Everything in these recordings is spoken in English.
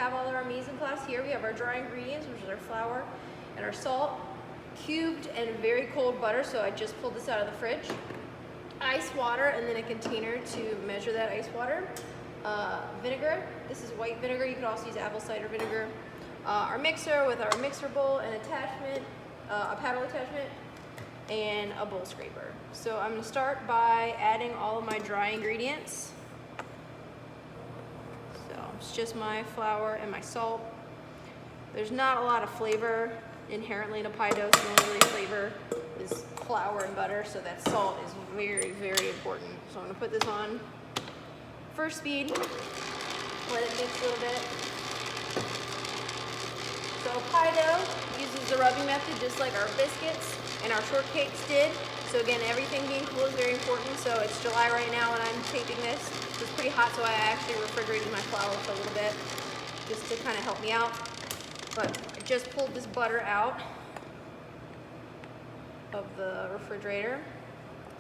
have all of our mise en place here. We have our dry ingredients, which is our flour and our salt, cubed and very cold butter, so I just pulled this out of the fridge. Ice water, and then a container to measure that ice water. Vinegar, this is white vinegar, you could also use apple cider vinegar. Our mixer with our mixer bowl and attachment, a paddle attachment, and a bowl scraper. So I'm going to start by adding all of my dry ingredients. So it's just my flour and my salt. There's not a lot of flavor inherently in a pie dough, so the only really flavor is flour and butter, so that salt is very, very important. So I'm going to put this on first speed, let it mix a little bit. So pie dough uses the rubbing method just like our biscuits and our shortcakes did. So again, everything being cool is very important. So it's July right now and I'm taping this. It's pretty hot, so I actually refrigerated my flour for a little bit just to kind of help me out. But I just pulled this butter out of the refrigerator.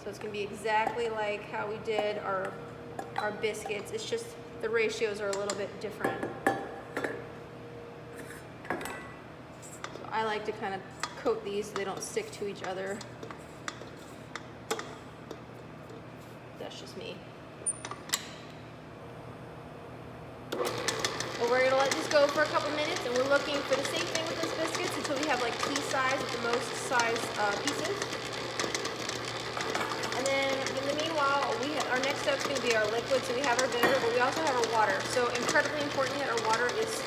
So it's gonna be exactly like how we did our biscuits. It's just the ratios are a little bit different. So I like to kind of coat these so they don't stick to each other. That's just me. Well, we're gonna let this go for a couple minutes, and we're looking for the same thing with those biscuits until we have like pea size with the most size pieces. And then in the meanwhile, our next step is going to be our liquid. So we have our vinegar, but we also have our water. So incredibly important that our water is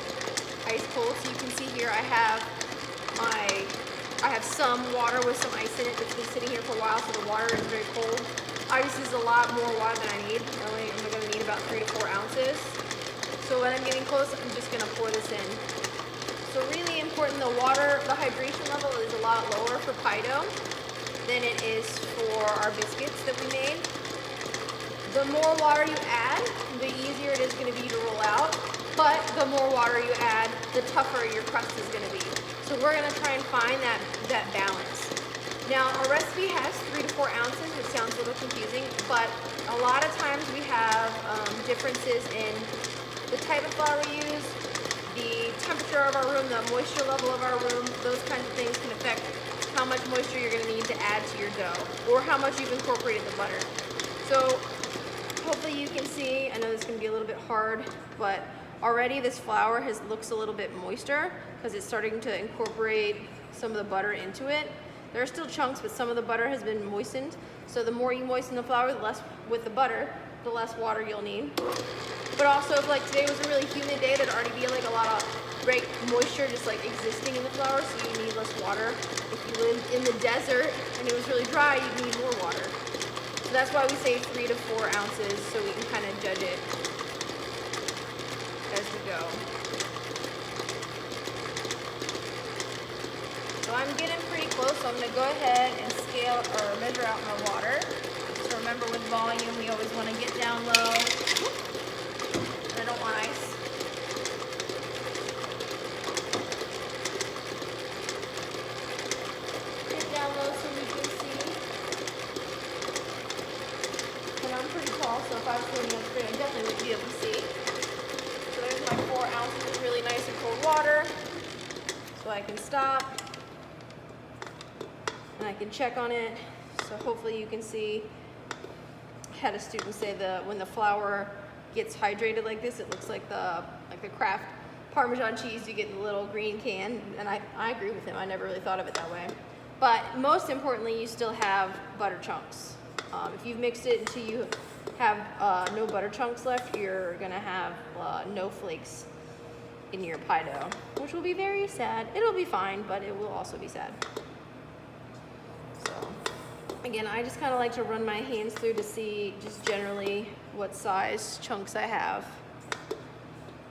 ice cold. So you can see here I have some water with some ice in it that's been sitting here for a while, so the water is very cold. Obviously, this is a lot more water than I need. I'm going to need about 3 to 4 ounces. So when I'm getting close, I'm just going to pour this in. So really important, the hydration level is a lot lower for pie dough than it is for our biscuits that we made. The more water you add, the easier it is going to be to roll out, but the more water you add, the tougher your crust is going to be. So we're going to try and find that balance. Now, our recipe has 3 to 4 ounces, which sounds a little confusing, but a lot of times we have differences in the type of flour we use, the temperature of our room, the moisture level of our room. Those kinds of things can affect how much moisture you're going to need to add to your dough, or how much you've incorporated the butter. So hopefully you can see, I know this is going to be a little bit hard, but already this flour looks a little bit moister because it's starting to incorporate some of the butter into it. There are still chunks, but some of the butter has been moistened. So the more you moisten the flour with the butter, the less water you'll need. But also, if like today was a really humid day, there'd already be like a lot of great moisture just like existing in the flour, so you need less water. If you lived in the desert and it was really dry, you'd need more water. So that's why we say 3 to 4 ounces, so we can kind of judge it as we go. So I'm getting pretty close, so I'm going to go ahead and scale or measure out my water. So remember, with volume, we always want to get down low. And I don't want ice. Get down low so we can see. And I'm pretty tall, so if I was doing this screen, I definitely would be able to see. So there's my 4 ounces of really nice and cold water. So I can stop. And I can check on it. So hopefully you can see. I had a student say that when the flour gets hydrated like this, it looks like the Kraft Parmesan cheese you get in the little green can. And I agree with him. I never really thought of it that way. But most importantly, you still have butter chunks. If you've mixed it until you have no butter chunks left, you're gonna have no flakes in your pie dough, which will be very sad. It'll be fine, but it will also be sad. So again, I just kind of like to run my hands through to see just generally what size chunks I have.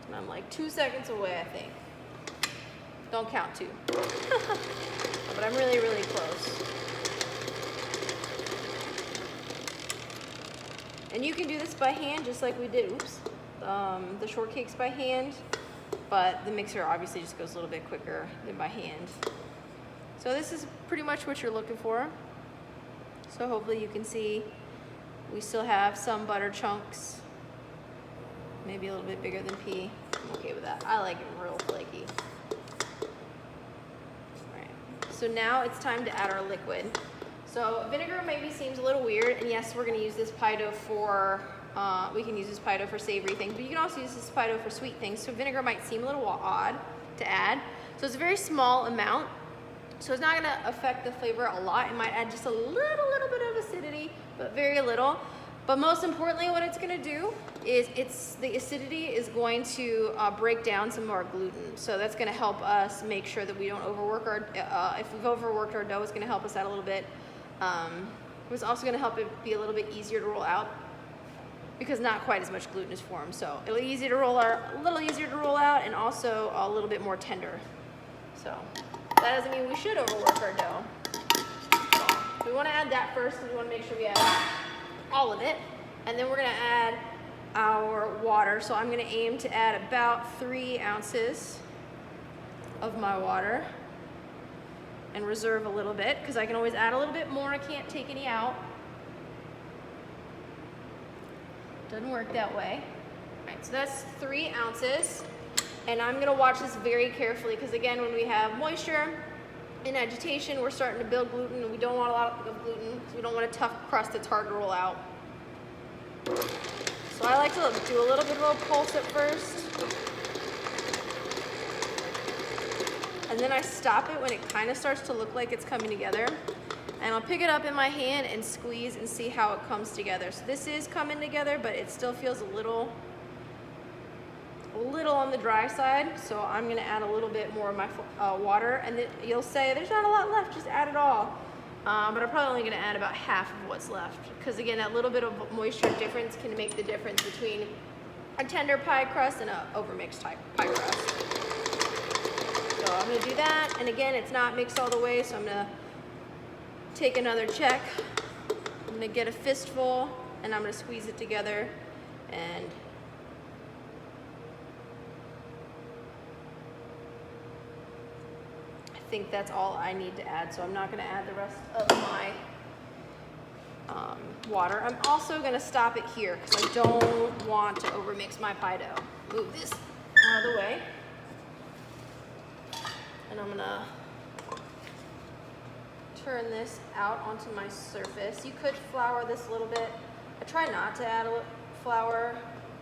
And I'm like 2 seconds away, I think. Don't count 2. But I'm really, really close. And you can do this by hand just like we did, the shortcakes by hand, but the mixer obviously just goes a little bit quicker than by hand. So this is pretty much what you're looking for. So hopefully you can see we still have some butter chunks, maybe a little bit bigger than pea. I'm okay with that. I like it real flaky. All right. So now it's time to add our liquid. So vinegar maybe seems a little weird, and yes, we're going to use this pie dough for, we can use this pie dough for savory things, but you can also use this pie dough for sweet things. So vinegar might seem a little odd to add. So it's a very small amount, so it's not going to affect the flavor a lot. It might add just a little bit of acidity, but very little. But most importantly, what it's going to do is the acidity is going to break down some of our gluten. So that's going to help us make sure that we don't overwork our, if we've overworked our dough, it's going to help us out a little bit. It's also going to help it be a little bit easier to roll out because not quite as much gluten is formed. So it'll be easy to roll out, a little easier to roll out, and also a little bit more tender. So that doesn't mean we should overwork our dough. So we want to add that first because we want to make sure we add all of it. And then we're going to add our water. So I'm going to aim to add about 3 ounces of my water and reserve a little bit because I can always add a little bit more. I can't take any out. Doesn't work that way. All right, so that's 3 ounces. And I'm going to watch this very carefully because, again, when we have moisture and agitation, we're starting to build gluten, and we don't want a lot of gluten, so we don't want a tough crust that's hard to roll out. So I like to do a little bit of a pulse at first, and then I stop it when it kind of starts to look like it's coming together, and I'll pick it up in my hand and squeeze and see how it comes together. So this is coming together, but it still feels a little on the dry side, so I'm going to add a little bit more of my water, and then you'll say there's not a lot left, just add it all. But I'm probably only going to add about half of what's left because, again, that little bit of moisture difference can make the difference between a tender pie crust and a overmixed pie crust. So I'm going to do that, and again, it's not mixed all the way, so I'm going to take another check. I'm going to get a fistful, and I'm going to squeeze it together, and I think that's all I need to add, so I'm not going to add the rest of my water. I'm also going to stop it here because I don't want to overmix my pie dough. Move this out of the way, and I'm going to turn this out onto my surface. You could flour this a little bit. I try not to add flour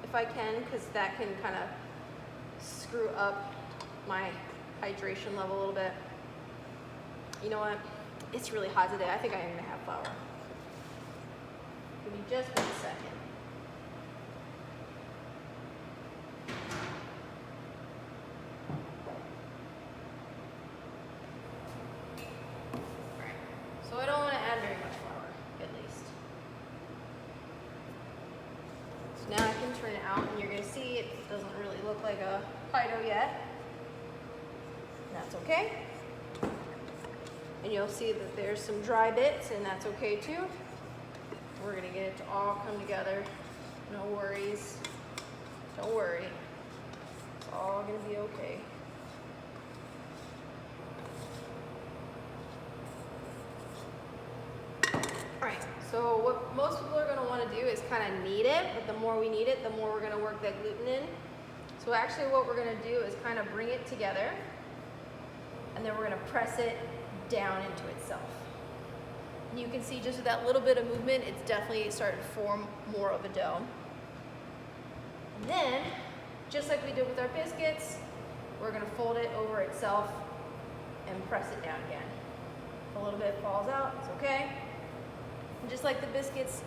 if I can because that can kind of screw up my hydration level a little bit. You know what? It's really hot today. I think I am going to have flour. Give me just 1 second. Alright. So I don't want to add very much flour, at least. So now I can turn it out, and you're going to see it doesn't really look like a pie dough yet. That's okay. And you'll see that there's some dry bits, and that's okay too. We're gonna get it to all come together. No worries. Don't worry. It's all gonna be okay. Alright, so what most people are gonna wanna do is kind of knead it, but the more we knead it, the more we're gonna work that gluten in. So actually what we're gonna do is kind of bring it together, and then we're gonna press it down into itself. And you can see just with that little bit of movement, it's definitely starting to form more of a dough. And then, just like we did with our biscuits, we're gonna fold it over itself and press it down again. If a little bit falls out, it's okay. And just like the biscuits,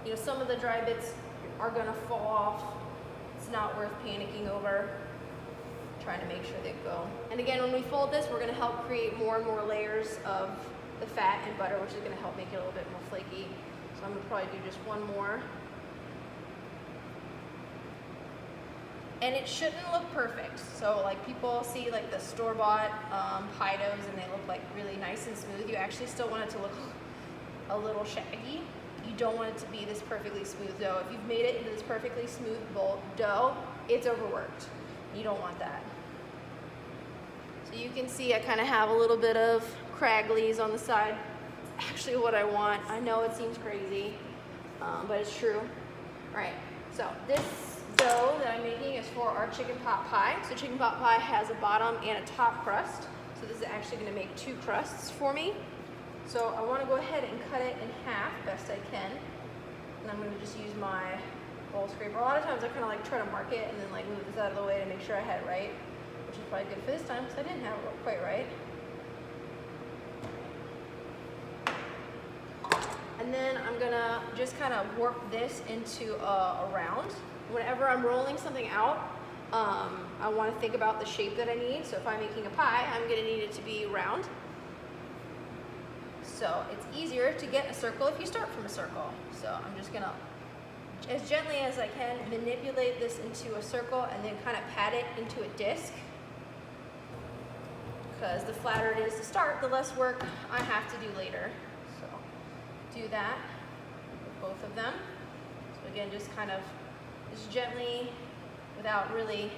you know, some of the dry bits are gonna fall off. It's not worth panicking over. Trying to make sure they go. And again, when we fold this, we're gonna help create more and more layers of the fat and butter, which is gonna help make it a little bit more flaky. So I'm gonna probably do just one more. And it shouldn't look perfect. So like people see like the store-bought pie doughs and they look like really nice and smooth. You actually still want it to look a little shaggy. You don't want it to be this perfectly smooth dough. If you've made it into this perfectly smooth dough, it's overworked. You don't want that. So you can see I kind of have a little bit of cragglies on the side. It's actually what I want. I know it seems crazy, but it's true. All right, so this dough that I'm making is for our chicken pot pie. So chicken pot pie has a bottom and a top crust. So this is actually going to make 2 crusts for me. So I want to go ahead and cut it in half best I can. And I'm going to just use my bowl scraper. A lot of times I kind of like try to mark it and then like move this out of the way to make sure I had it right, which is probably good for this time because I didn't have it quite right. And then I'm gonna just kind of warp this into a round. Whenever I'm rolling something out, I want to think about the shape that I need. So if I'm making a pie, I'm gonna need it to be round. So it's easier to get a circle if you start from a circle. So I'm just gonna, as gently as I can, manipulate this into a circle and then kind of pat it into a disc. Because the flatter it is to start, the less work I have to do later. So do that with both of them. So again, just kind of, just gently, without really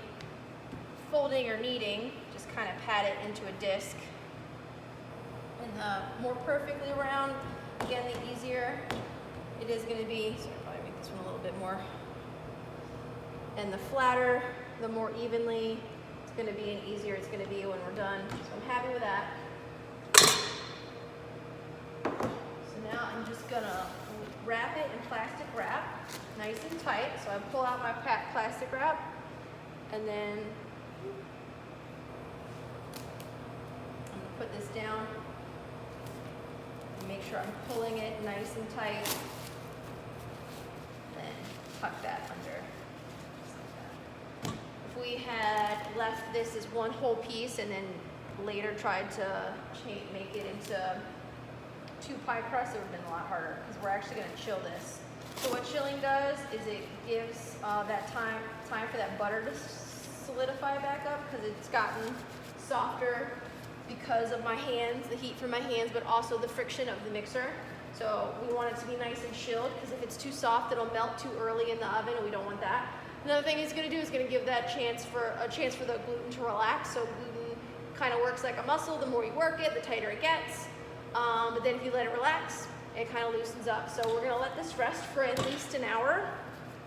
folding or kneading, just kind of pat it into a disc. And the more perfectly round, again, the easier it is going to be. So I'll probably make this one a little bit more. And the flatter, the more evenly it's going to be, and easier it's going to be when we're done. So I'm happy with that. So now I'm just going to wrap it in plastic wrap, nice and tight. So I pull out my plastic wrap, and then I'm going to put this down. Make sure I'm pulling it nice and tight, then tuck that under, just like that. If we had left this as one whole piece and then later tried to make it into 2 pie crusts, it would have been a lot harder because we're actually going to chill this. So what chilling does is it gives that time for that butter to solidify back up, because it's gotten softer because of my hands, the heat from my hands, but also the friction of the mixer. So we want it to be nice and chilled, because if it's too soft, it'll melt too early in the oven, and we don't want that. Another thing it's going to do is going to give that chance for the gluten to relax. So gluten kind of works like a muscle. The more you work it, the tighter it gets. But then if you let it relax, it kind of loosens up. So we're going to let this rest for at least an hour,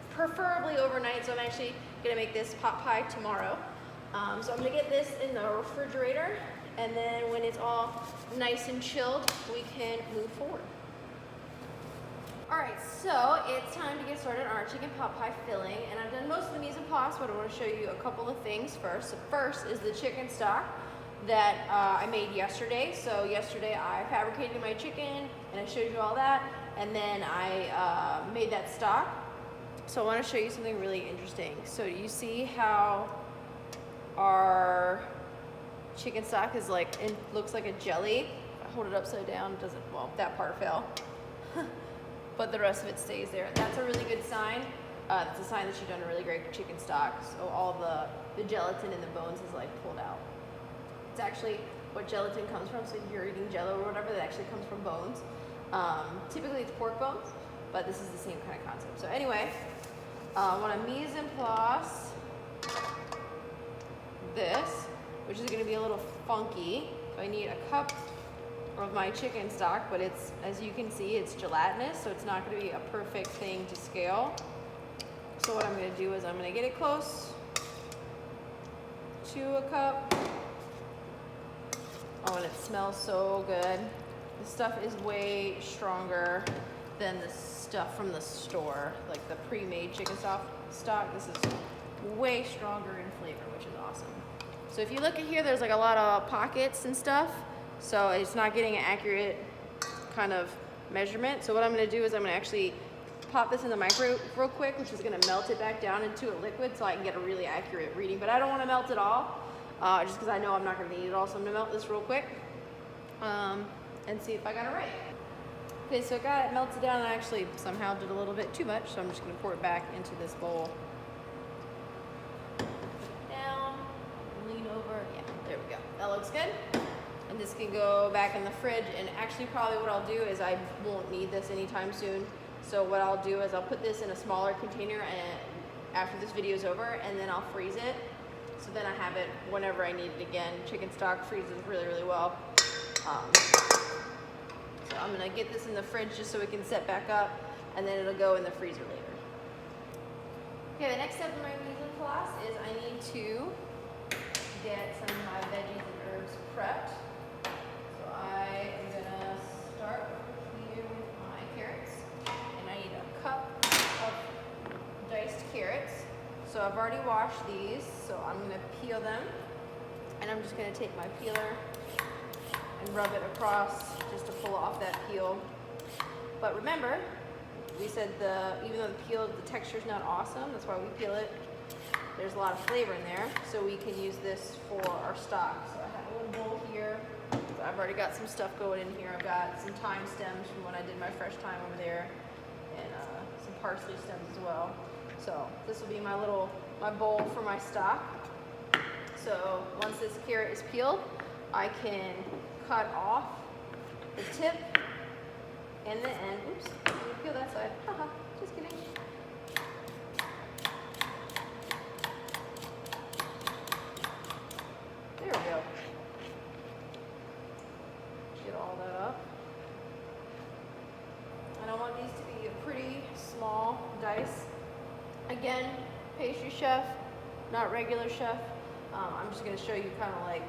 preferably overnight. So I'm actually going to make this pot pie tomorrow. So I'm going to get this in the refrigerator. And then when it's all nice and chilled, we can move forward. All right, so it's time to get started on our chicken pot pie filling. And I've done most of the mise en place, but I want to show you a couple of things first. So first is the chicken stock that I made yesterday. So yesterday I fabricated my chicken, and I showed you all that. And then I made that stock. So I want to show you something really interesting. So you see how our chicken stock is like, it looks like a jelly. If I hold it upside down, it doesn't, well, that part fell. But the rest of it stays there. That's a really good sign. It's a sign that you've done a really great chicken stock. So all the gelatin in the bones is like pulled out. It's actually what gelatin comes from. So if you're eating Jello or whatever, that actually comes from bones. Typically it's pork bones, but this is the same kind of concept. So anyway, I want to mise en place this, which is going to be a little funky. So I need a cup of my chicken stock, but it's, as you can see, it's gelatinous, so it's not going to be a perfect thing to scale. So what I'm going to do is I'm going to get it close to a cup. Oh, and it smells so good. This stuff is way stronger than the stuff from the store, like the pre-made chicken stock. This is way stronger in flavor, which is awesome. So if you look at here, there's like a lot of pockets and stuff. So it's not getting an accurate kind of measurement. So what I'm going to do is I'm going to actually pop this in the microwave real quick, which is going to melt it back down into a liquid so I can get a really accurate reading. But I don't want to melt it all, just because I know I'm not going to need it all. So I'm going to melt this real quick and see if I got it right. Okay, so it got it melted down, and I actually somehow did a little bit too much. So I'm just going to pour it back into this bowl. Down, lean over. Yeah, there we go. That looks good. And this can go back in the fridge, and actually probably what I'll do is I won't need this anytime soon. So what I'll do is I'll put this in a smaller container and after this video is over, and then I'll freeze it. So then I have it whenever I need it again. Chicken stock freezes really, really well. So I'm gonna get this in the fridge just so it can set back up, and then it'll go in the freezer later. Okay, the next step in my mise en place is I need to get some of my veggies and herbs prepped. So I am gonna start here with my carrots, and I need a cup of diced carrots. So I've already washed these, so I'm gonna peel them, and I'm just gonna take my peeler and rub it across just to pull off that peel. But remember, we said even though the texture is not awesome, that's why we peel it. There's a lot of flavor in there, so we can use this for our stock. So I have a little bowl here. I've already got some stuff going in here. I've got some thyme stems from when I did my fresh thyme over there, and some parsley stems as well. So this will be my bowl for my stock. So once this carrot is peeled, I can cut off the tip and the end. Oops, let me peel that side. Haha, just kidding. There we go. Get all that up. And I want these to be a pretty small dice. Again, pastry chef, not regular chef. I'm just going to show you kind of like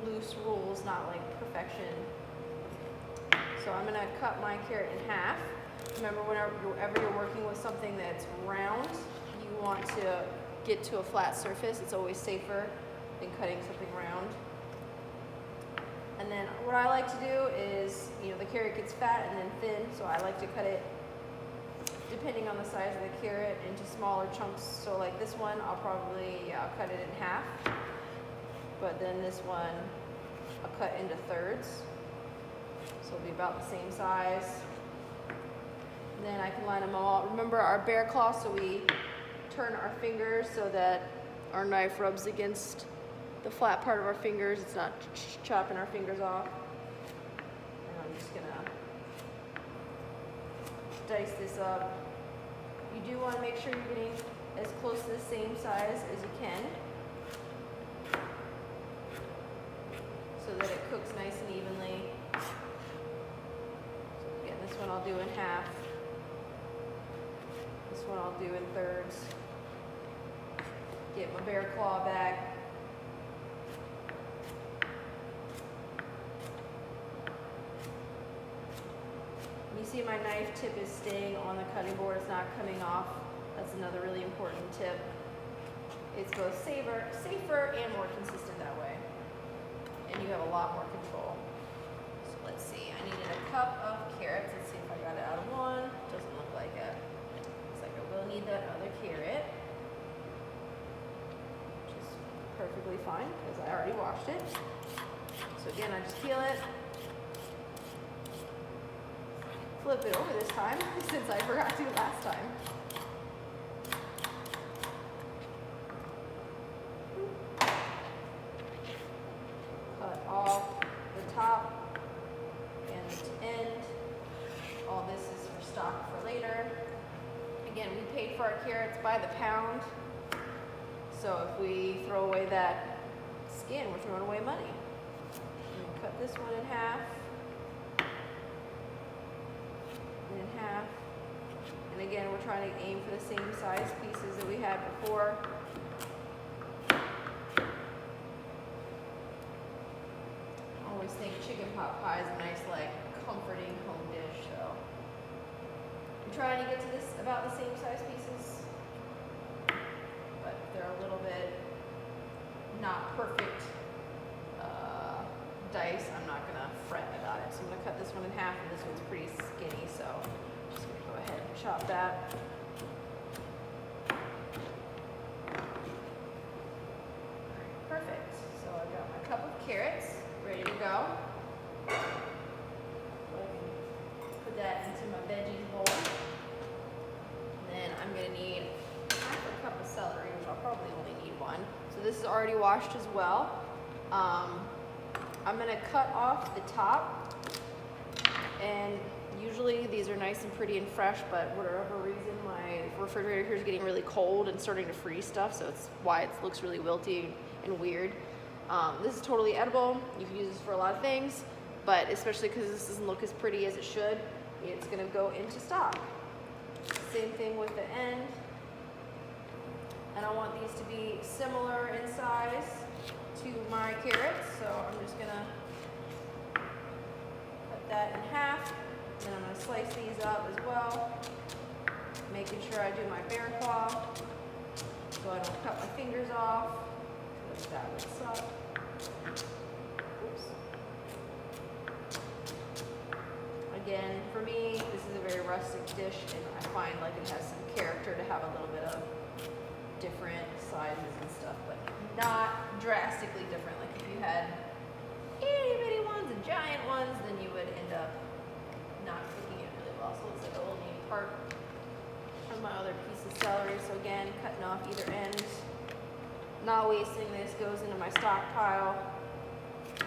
loose rules, not like perfection. So I'm going to cut my carrot in half. Remember, whenever you're working with something that's round, you want to get to a flat surface. It's always safer than cutting something round. And then what I like to do is, the carrot gets fat and then thin, so I like to cut it, depending on the size of the carrot, into smaller chunks. So like this one, I'll cut it in half. But then this one, I'll cut into thirds. So it'll be about the same size. And then I can line them all. Remember our bear claw, so we turn our fingers so that our knife rubs against the flat part of our fingers. It's not chopping our fingers off. And I'm just gonna dice this up. You do want to make sure you're getting as close to the same size as you can, so that it cooks nice and evenly. So again, this one I'll do in half. This one I'll do in thirds. Get my bear claw back. You see my knife tip is staying on the cutting board, it's not coming off. That's another really important tip. It's both safer and more consistent that way. And you have a lot more control. So let's see, I needed a cup of carrots. Let's see if I got it out of one. Doesn't look like it. Looks like I will need that other carrot, which is perfectly fine because I already washed it. So again, I just peel it. Flip it over this time since I forgot to last time. Cut off the top and the end. All this is for stock for later. Again, we paid for our carrots by the pound. So if we throw away that skin, we're throwing away money. Cut this one in half. In half, and again we're trying to aim for the same size pieces that we had before. I always think chicken pot pie is a nice, like, comforting home dish, so I'm trying to get to this about the same size pieces, but they're a little bit not perfect dice. I'm not gonna fret about it. So I'm gonna cut this one in half, and this one's pretty skinny, so I'm just gonna go ahead and chop that. Alright, perfect. So I've got my cup of carrots ready to go. So I can put that into my veggies bowl. And then I'm gonna need half a cup of celery, which I'll probably only need one. So this is already washed as well. I'm going to cut off the top, and usually these are nice and pretty and fresh, but for whatever reason my refrigerator here is getting really cold and starting to freeze stuff, so it's why it looks really wilty and weird. This is totally edible. You can use this for a lot of things, but especially because this doesn't look as pretty as it should, it's going to go into stock. Same thing with the end. And I want these to be similar in size to my carrots, so I'm just gonna cut that in half. Then I'm gonna slice these up as well, making sure I do my bear claw so I don't cut my fingers off. Because that would suck. Oops. Again, for me, this is a very rustic dish, and I find like it has some character to have a little bit of different sizes and stuff, but not drastically different. Like if you had itty bitty ones and giant ones, then you would end up not cooking it really well. So it's like a little neat part of my other piece of celery. So again, cutting off either end, not wasting this, goes into my stockpile. I'm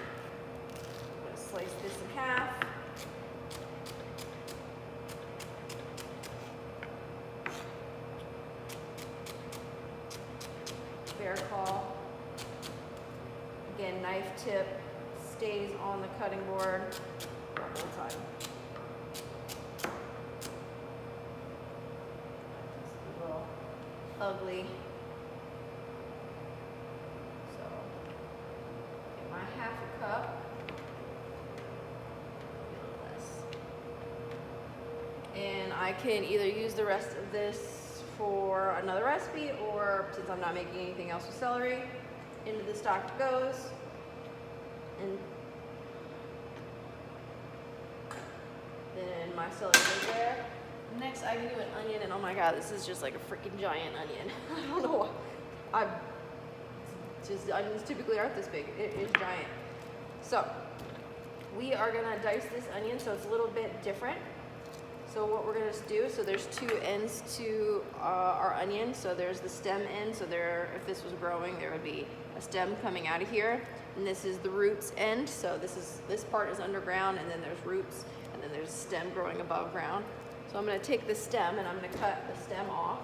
gonna slice this in half. Bear claw. Again, knife tip stays on the cutting board the whole time. Just a little ugly. So, get my half a cup. A little less. And I can either use the rest of this for another recipe, or since I'm not making anything else with celery, into the stock it goes. And then my celery goes there. Next I can do an onion, and oh my god, this is just like a freaking giant onion. I don't know why. Onions typically aren't this big. It is giant. So we are gonna dice this onion so it's a little bit different. So what we're gonna do, so there's two ends to our onion. So there's the stem end, so there, if this was growing, there would be a stem coming out of here. And this is the roots end, so this part is underground, and then there's roots, and then there's a stem growing above ground. So I'm gonna take the stem and I'm gonna cut the stem off.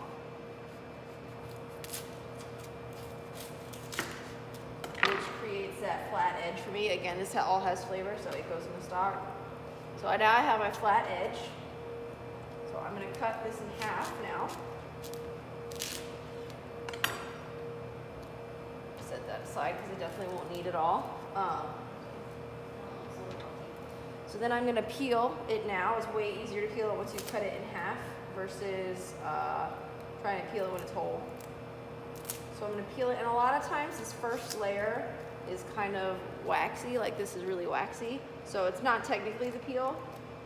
Which creates that flat edge for me. Again, this all has flavor, so it goes in the stock. So now I have my flat edge. So I'm going to cut this in half now. Set that aside because I definitely won't need it all. So then I'm going to peel it now. It's way easier to peel it once you cut it in half versus trying to peel it when it's whole. So I'm going to peel it, and a lot of times this first layer is kind of waxy, like this is really waxy. So it's not technically the peel,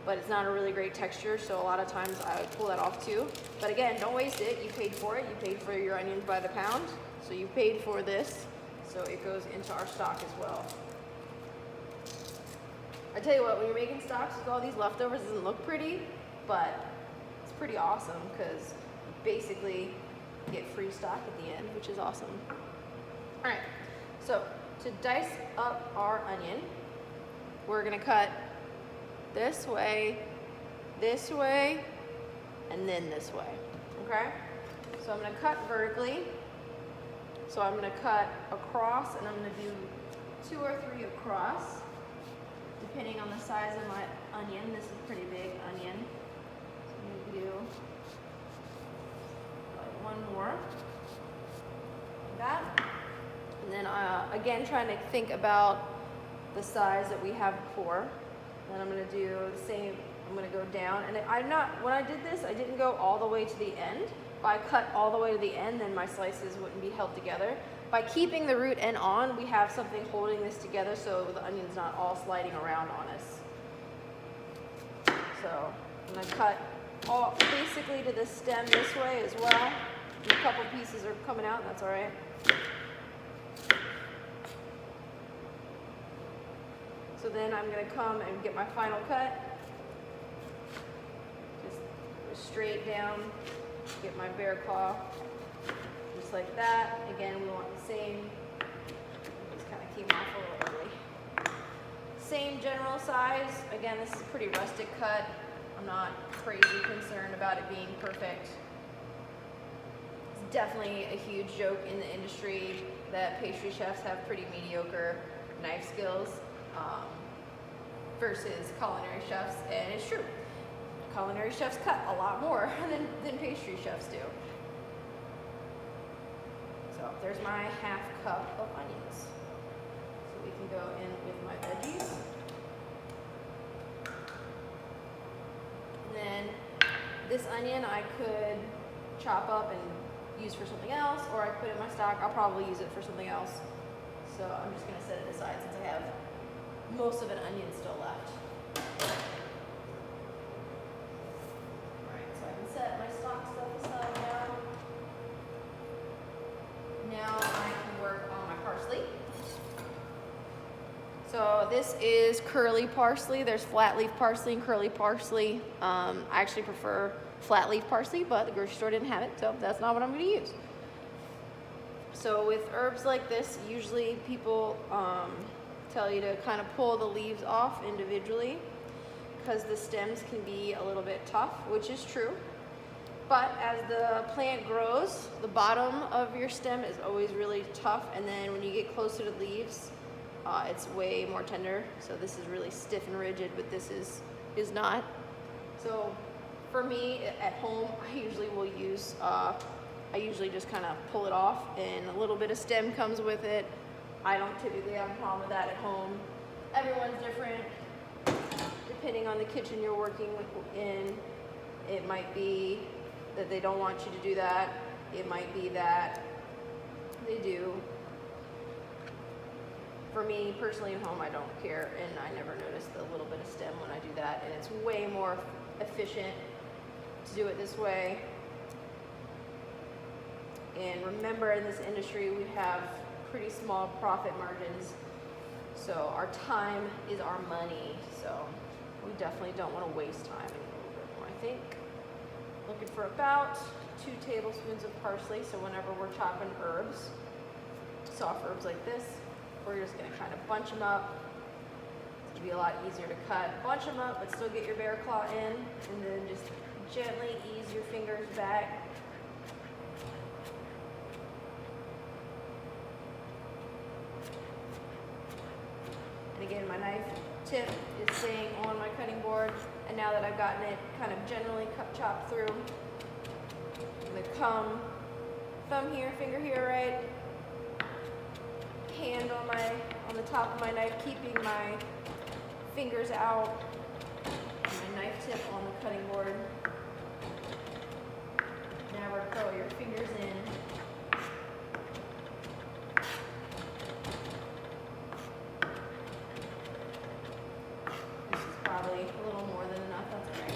but it's not a really great texture, so a lot of times I would pull that off too. But again, don't waste it. You paid for it. You paid for your onions by the pound, so you paid for this, so it goes into our stock as well. I tell you what, when you're making stocks with all these leftovers, it doesn't look pretty, but it's pretty awesome because you basically get free stock at the end, which is awesome. All right, so to dice up our onion, we're gonna cut this way, and then this way, okay? So I'm gonna cut vertically. So I'm gonna cut across, and I'm gonna do 2 or 3 across, depending on the size of my onion. This is a pretty big onion. So I'm gonna do like 1 more, like that. And then again, trying to think about the size that we have before. Then I'm going to do the same. I'm going to go down, and when I did this, I didn't go all the way to the end. If I cut all the way to the end, then my slices wouldn't be held together. By keeping the root end on, we have something holding this together so the onion's not all sliding around on us. So I'm going to cut all basically to the stem this way as well. And a couple pieces are coming out, and that's all right. So then I'm going to come and get my final cut. Just go straight down, get my bear claw, just like that. Again, we want the same, just kind of came off a little early. Same general size. Again, this is a pretty rustic cut. I'm not crazy concerned about it being perfect. It's definitely a huge joke in the industry that pastry chefs have pretty mediocre knife skills. Versus culinary chefs, and it's true. culinary chefs cut a lot more than pastry chefs do. So there's my half cup of onions. So we can go in with my veggies. And then this onion I could chop up and use for something else, or I put it in my stock. I'll probably use it for something else. So I'm just gonna set it aside since I have most of an onion still left. Alright, so I can set my stock stuff aside now. Now I can work on my parsley. So this is curly parsley. There's flat leaf parsley and curly parsley. I actually prefer flat leaf parsley, but the grocery store didn't have it, so that's not what I'm going to use. So with herbs like this, usually people tell you to kind of pull the leaves off individually because the stems can be a little bit tough, which is true. But as the plant grows, the bottom of your stem is always really tough, and then when you get closer to the leaves, it's way more tender. So this is really stiff and rigid, but this is not. So for me at home, I usually will use, I usually just kind of pull it off, and a little bit of stem comes with it. I don't typically have a problem with that at home. Everyone's different. Depending on the kitchen you're working in, it might be that they don't want you to do that. It might be that they do. For me personally at home, I don't care, and I never notice the little bit of stem when I do that, and it's way more efficient to do it this way. And remember, in this industry we have pretty small profit margins, so our time is our money, so we definitely don't want to waste time. A little bit more, I think. Looking for about 2 tablespoons of parsley. So whenever we're chopping herbs, soft herbs like this, we're just going to kind of bunch them up. It's going to be a lot easier to cut. Bunch them up, but still get your bear claw in, and then just gently ease your fingers back. And again, my knife tip is staying on my cutting board, and now that I've gotten it kind of generally chopped through, I'm going to come thumb here, finger here, right? Hand on the top of my knife, keeping my fingers out, and my knife tip on the cutting board. Now we're going to throw your fingers in. This is probably a little more than enough, that's okay.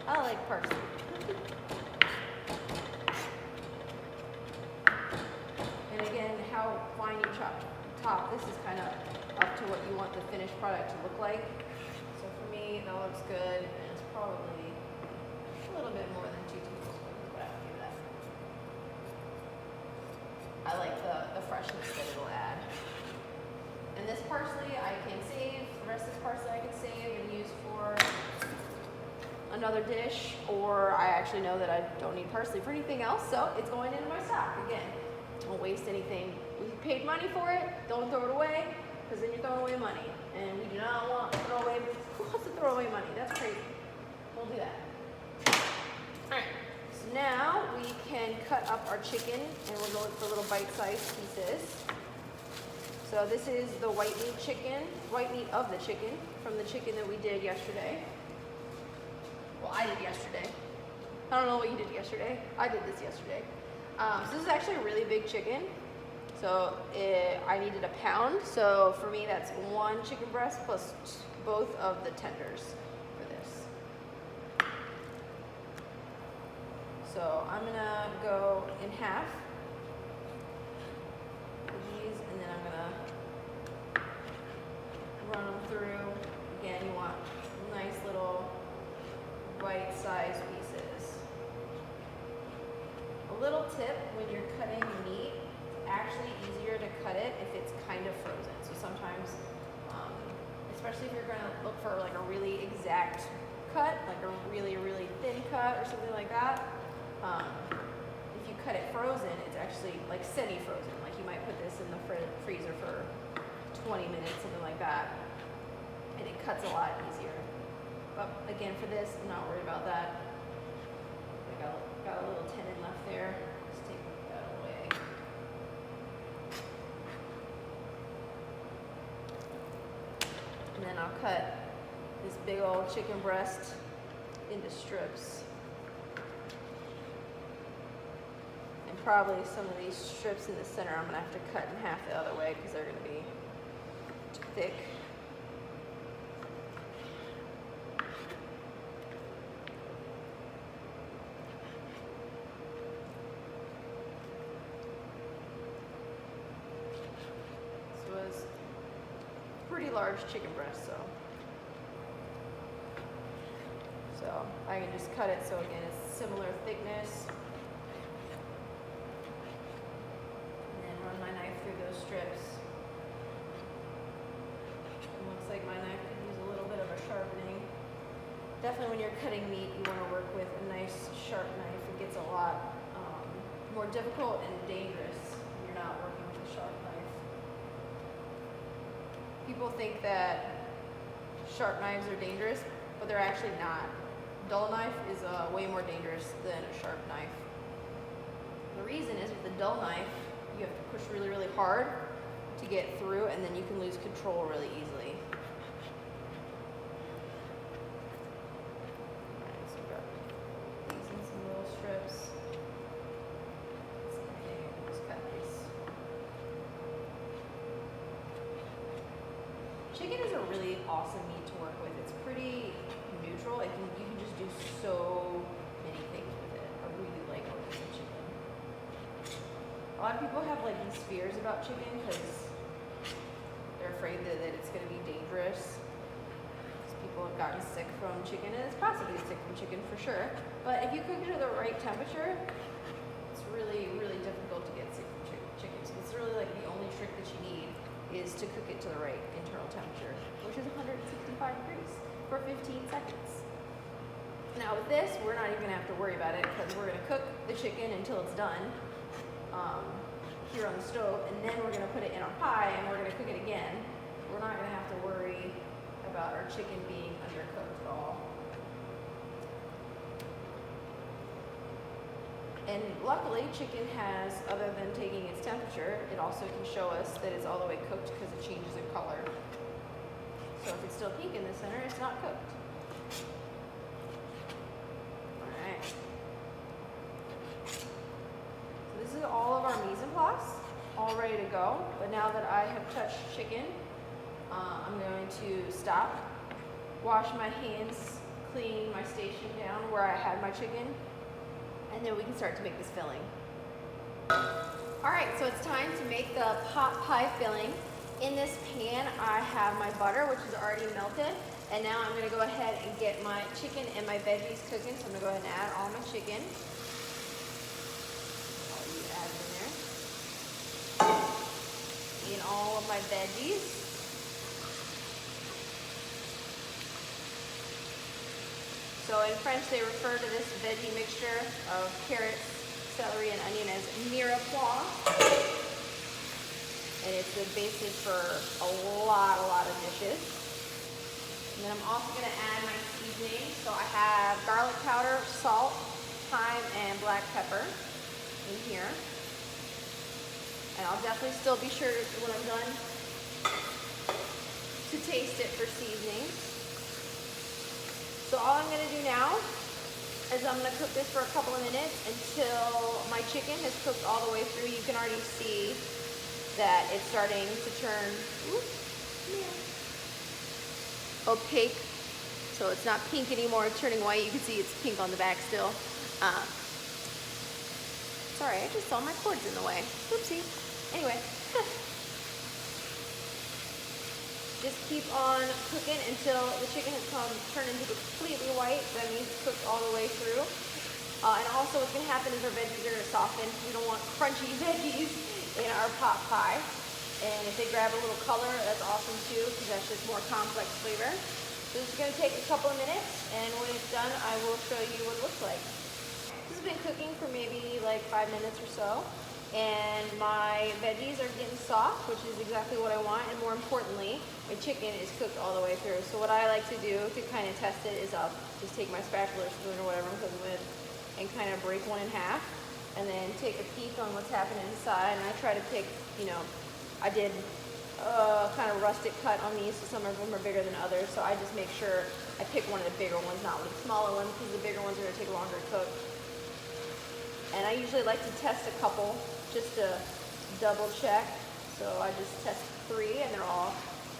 I like parsley. How fine you chop top, this is kind of up to what you want the finished product to look like. So for me, that looks good, and it's probably a little bit more than 2 tablespoons, but I don't do that. I like the freshness that it'll add. And this parsley I can save, the rest of this parsley I can save and use for another dish, or I actually know that I don't need parsley for anything else, so it's going into my stock. Again, don't waste anything. We paid money for it, don't throw it away, because then you're throwing away money. And we do not want to throw away, who wants to throw away money? That's crazy. Don't do that. Alright, so now we can cut up our chicken, and we're going for little bite-sized pieces. So this is the white meat of the chicken, from the chicken that we did yesterday. Well, I did yesterday. I don't know what you did yesterday. I did this yesterday. So this is actually a really big chicken. So I needed a pound. So for me, that's 1 chicken breast plus both of the tenders for this. So I'm gonna go in half of these, and then I'm gonna run them through. Again, you want nice little bite-sized pieces. A little tip when you're cutting meat, it's actually easier to cut it if it's kind of frozen. So sometimes, especially if you're gonna look for like a really exact cut, like a really, really thin cut or something like that, if you cut it frozen, it's actually like semi-frozen. Like you might put this in the freezer for 20 minutes, something like that, and it cuts a lot easier. But again, for this, I'm not worried about that. I got a little tendon left there. Let's take that away. And then I'll cut this big old chicken breast into strips. And probably some of these strips in the center I'm gonna have to cut in half the other way because they're gonna be too thick. This was pretty large chicken breast, so I can just cut it so again it's similar thickness. My knife through those strips. It looks like my knife could use a little bit of a sharpening. Definitely when you're cutting meat, you want to work with a nice sharp knife. It gets a lot more difficult and dangerous when you're not working with a sharp knife. People think that sharp knives are dangerous, but they're actually not. Dull knife is way more dangerous than a sharp knife. The reason is with a dull knife, you have to push really, really hard to get through, and then you can lose control really easily. Alright, so grab these in some little strips. Same thing, just cut these. Chicken is a really awesome meat to work with. It's pretty neutral. You can just do so many things with it. I really like working with chicken. A lot of people have like these fears about chicken because they're afraid that it's going to be dangerous. Because people have gotten sick from chicken, and it's possibly sick from chicken for sure. But if you cook it to the right temperature, it's really, really difficult to get sick from chicken. So it's really like the only trick that you need is to cook it to the right internal temperature, which is 165 degrees for 15 seconds. Now with this, we're not even going to have to worry about it because we're going to cook the chicken until it's done. Here on the stove, and then we're going to put it in our pie and we're going to cook it again. We're not going to have to worry about our chicken being undercooked at all. And luckily, chicken has, other than taking its temperature, it also can show us that it's all the way cooked because it changes in color. So if it's still pink in the center, it's not cooked. Alright. This is all of our mise en place, all ready to go. But now that I have touched chicken, I'm going to stop, wash my hands, clean my station down where I had my chicken, and then we can start to make this filling. All right, so it's time to make the pot pie filling. In this pan, I have my butter, which is already melted, and now I'm gonna go ahead and get my chicken and my veggies cooking. So I'm gonna go ahead and add all my chicken. In all of my veggies. So in French, they refer to this veggie mixture of carrots, celery, and onion as mirepoix. And it's the basis for a lot of dishes. And then I'm also going to add my seasoning. So I have garlic powder, salt, thyme, and black pepper in here. And I'll definitely still be sure to, when I'm done, to taste it for seasoning. So all I'm going to do now is I'm going to cook this for a couple of minutes until my chicken is cooked all the way through. You can already see that it's starting to turn opaque. So it's not pink anymore, it's turning white. You can see it's pink on the back still. Sorry, I just saw my cords in the way. Oopsie. Anyway, just keep on cooking until the chicken has turned into completely white. That means it's cooked all the way through. And also what's going to happen is our veggies are going to soften. We don't want crunchy veggies in our pot pie. And if they grab a little color, that's awesome too, because that's just more complex flavor. So this is going to take a couple of minutes, and when it's done, I will show you what it looks like. This has been cooking for maybe like 5 minutes or so. And my veggies are getting soft, which is exactly what I want. And more importantly, my chicken is cooked all the way through. So what I like to do to kind of test it is I'll just take my spatula or spoon or whatever I'm cooking with and kind of break one in half and then take a peek on what's happening inside. And I try to pick, you know, I did kind of rustic cut on these, so some of them are bigger than others. So I just make sure I pick one of the bigger ones, not one of the smaller ones, because the bigger ones are going to take longer to cook. And I usually like to test a couple just to double check. So I just test 3 and they're all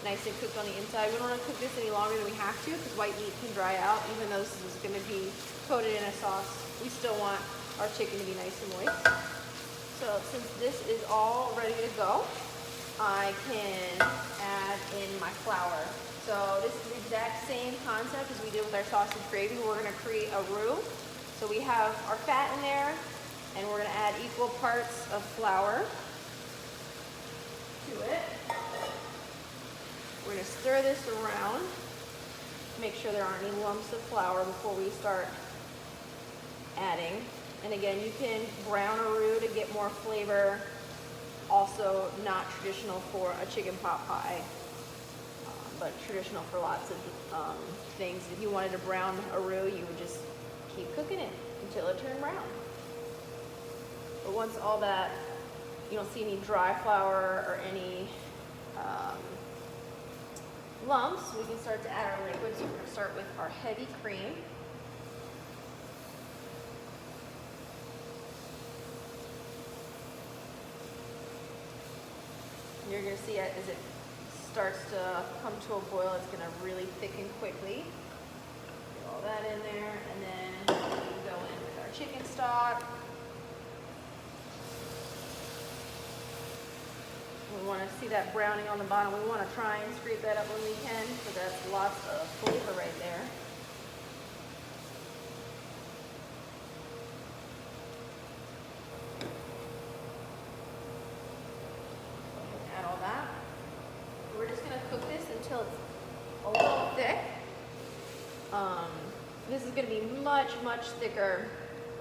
nice and cooked on the inside. We don't want to cook this any longer than we have to because white meat can dry out. Even though this is going to be coated in a sauce, we still want our chicken to be nice and moist. So since this is all ready to go, I can add in my flour. So this is the exact same concept as we did with our sausage gravy. We're going to create a roux. So we have our fat in there, and we're going to add equal parts of flour to it. We're going to stir this around, make sure there aren't any lumps of flour before we start adding. And again, you can brown a roux to get more flavor. Also not traditional for a chicken pot pie, but traditional for lots of things. If you wanted to brown a roux, you would just keep cooking it until it turned brown. But once all that, you don't see any dry flour or any lumps, we can start to add our liquid. So we're going to start with our heavy cream. You're going to see it as it starts to come to a boil, it's going to really thicken quickly. Get all that in there, and then we go in with our chicken stock. We want to see that browning on the bottom. We want to try and scrape that up when we can, because that's lots of flavor right there. Add all that. We're just going to cook this until it's a little thick. This is going to be much, much thicker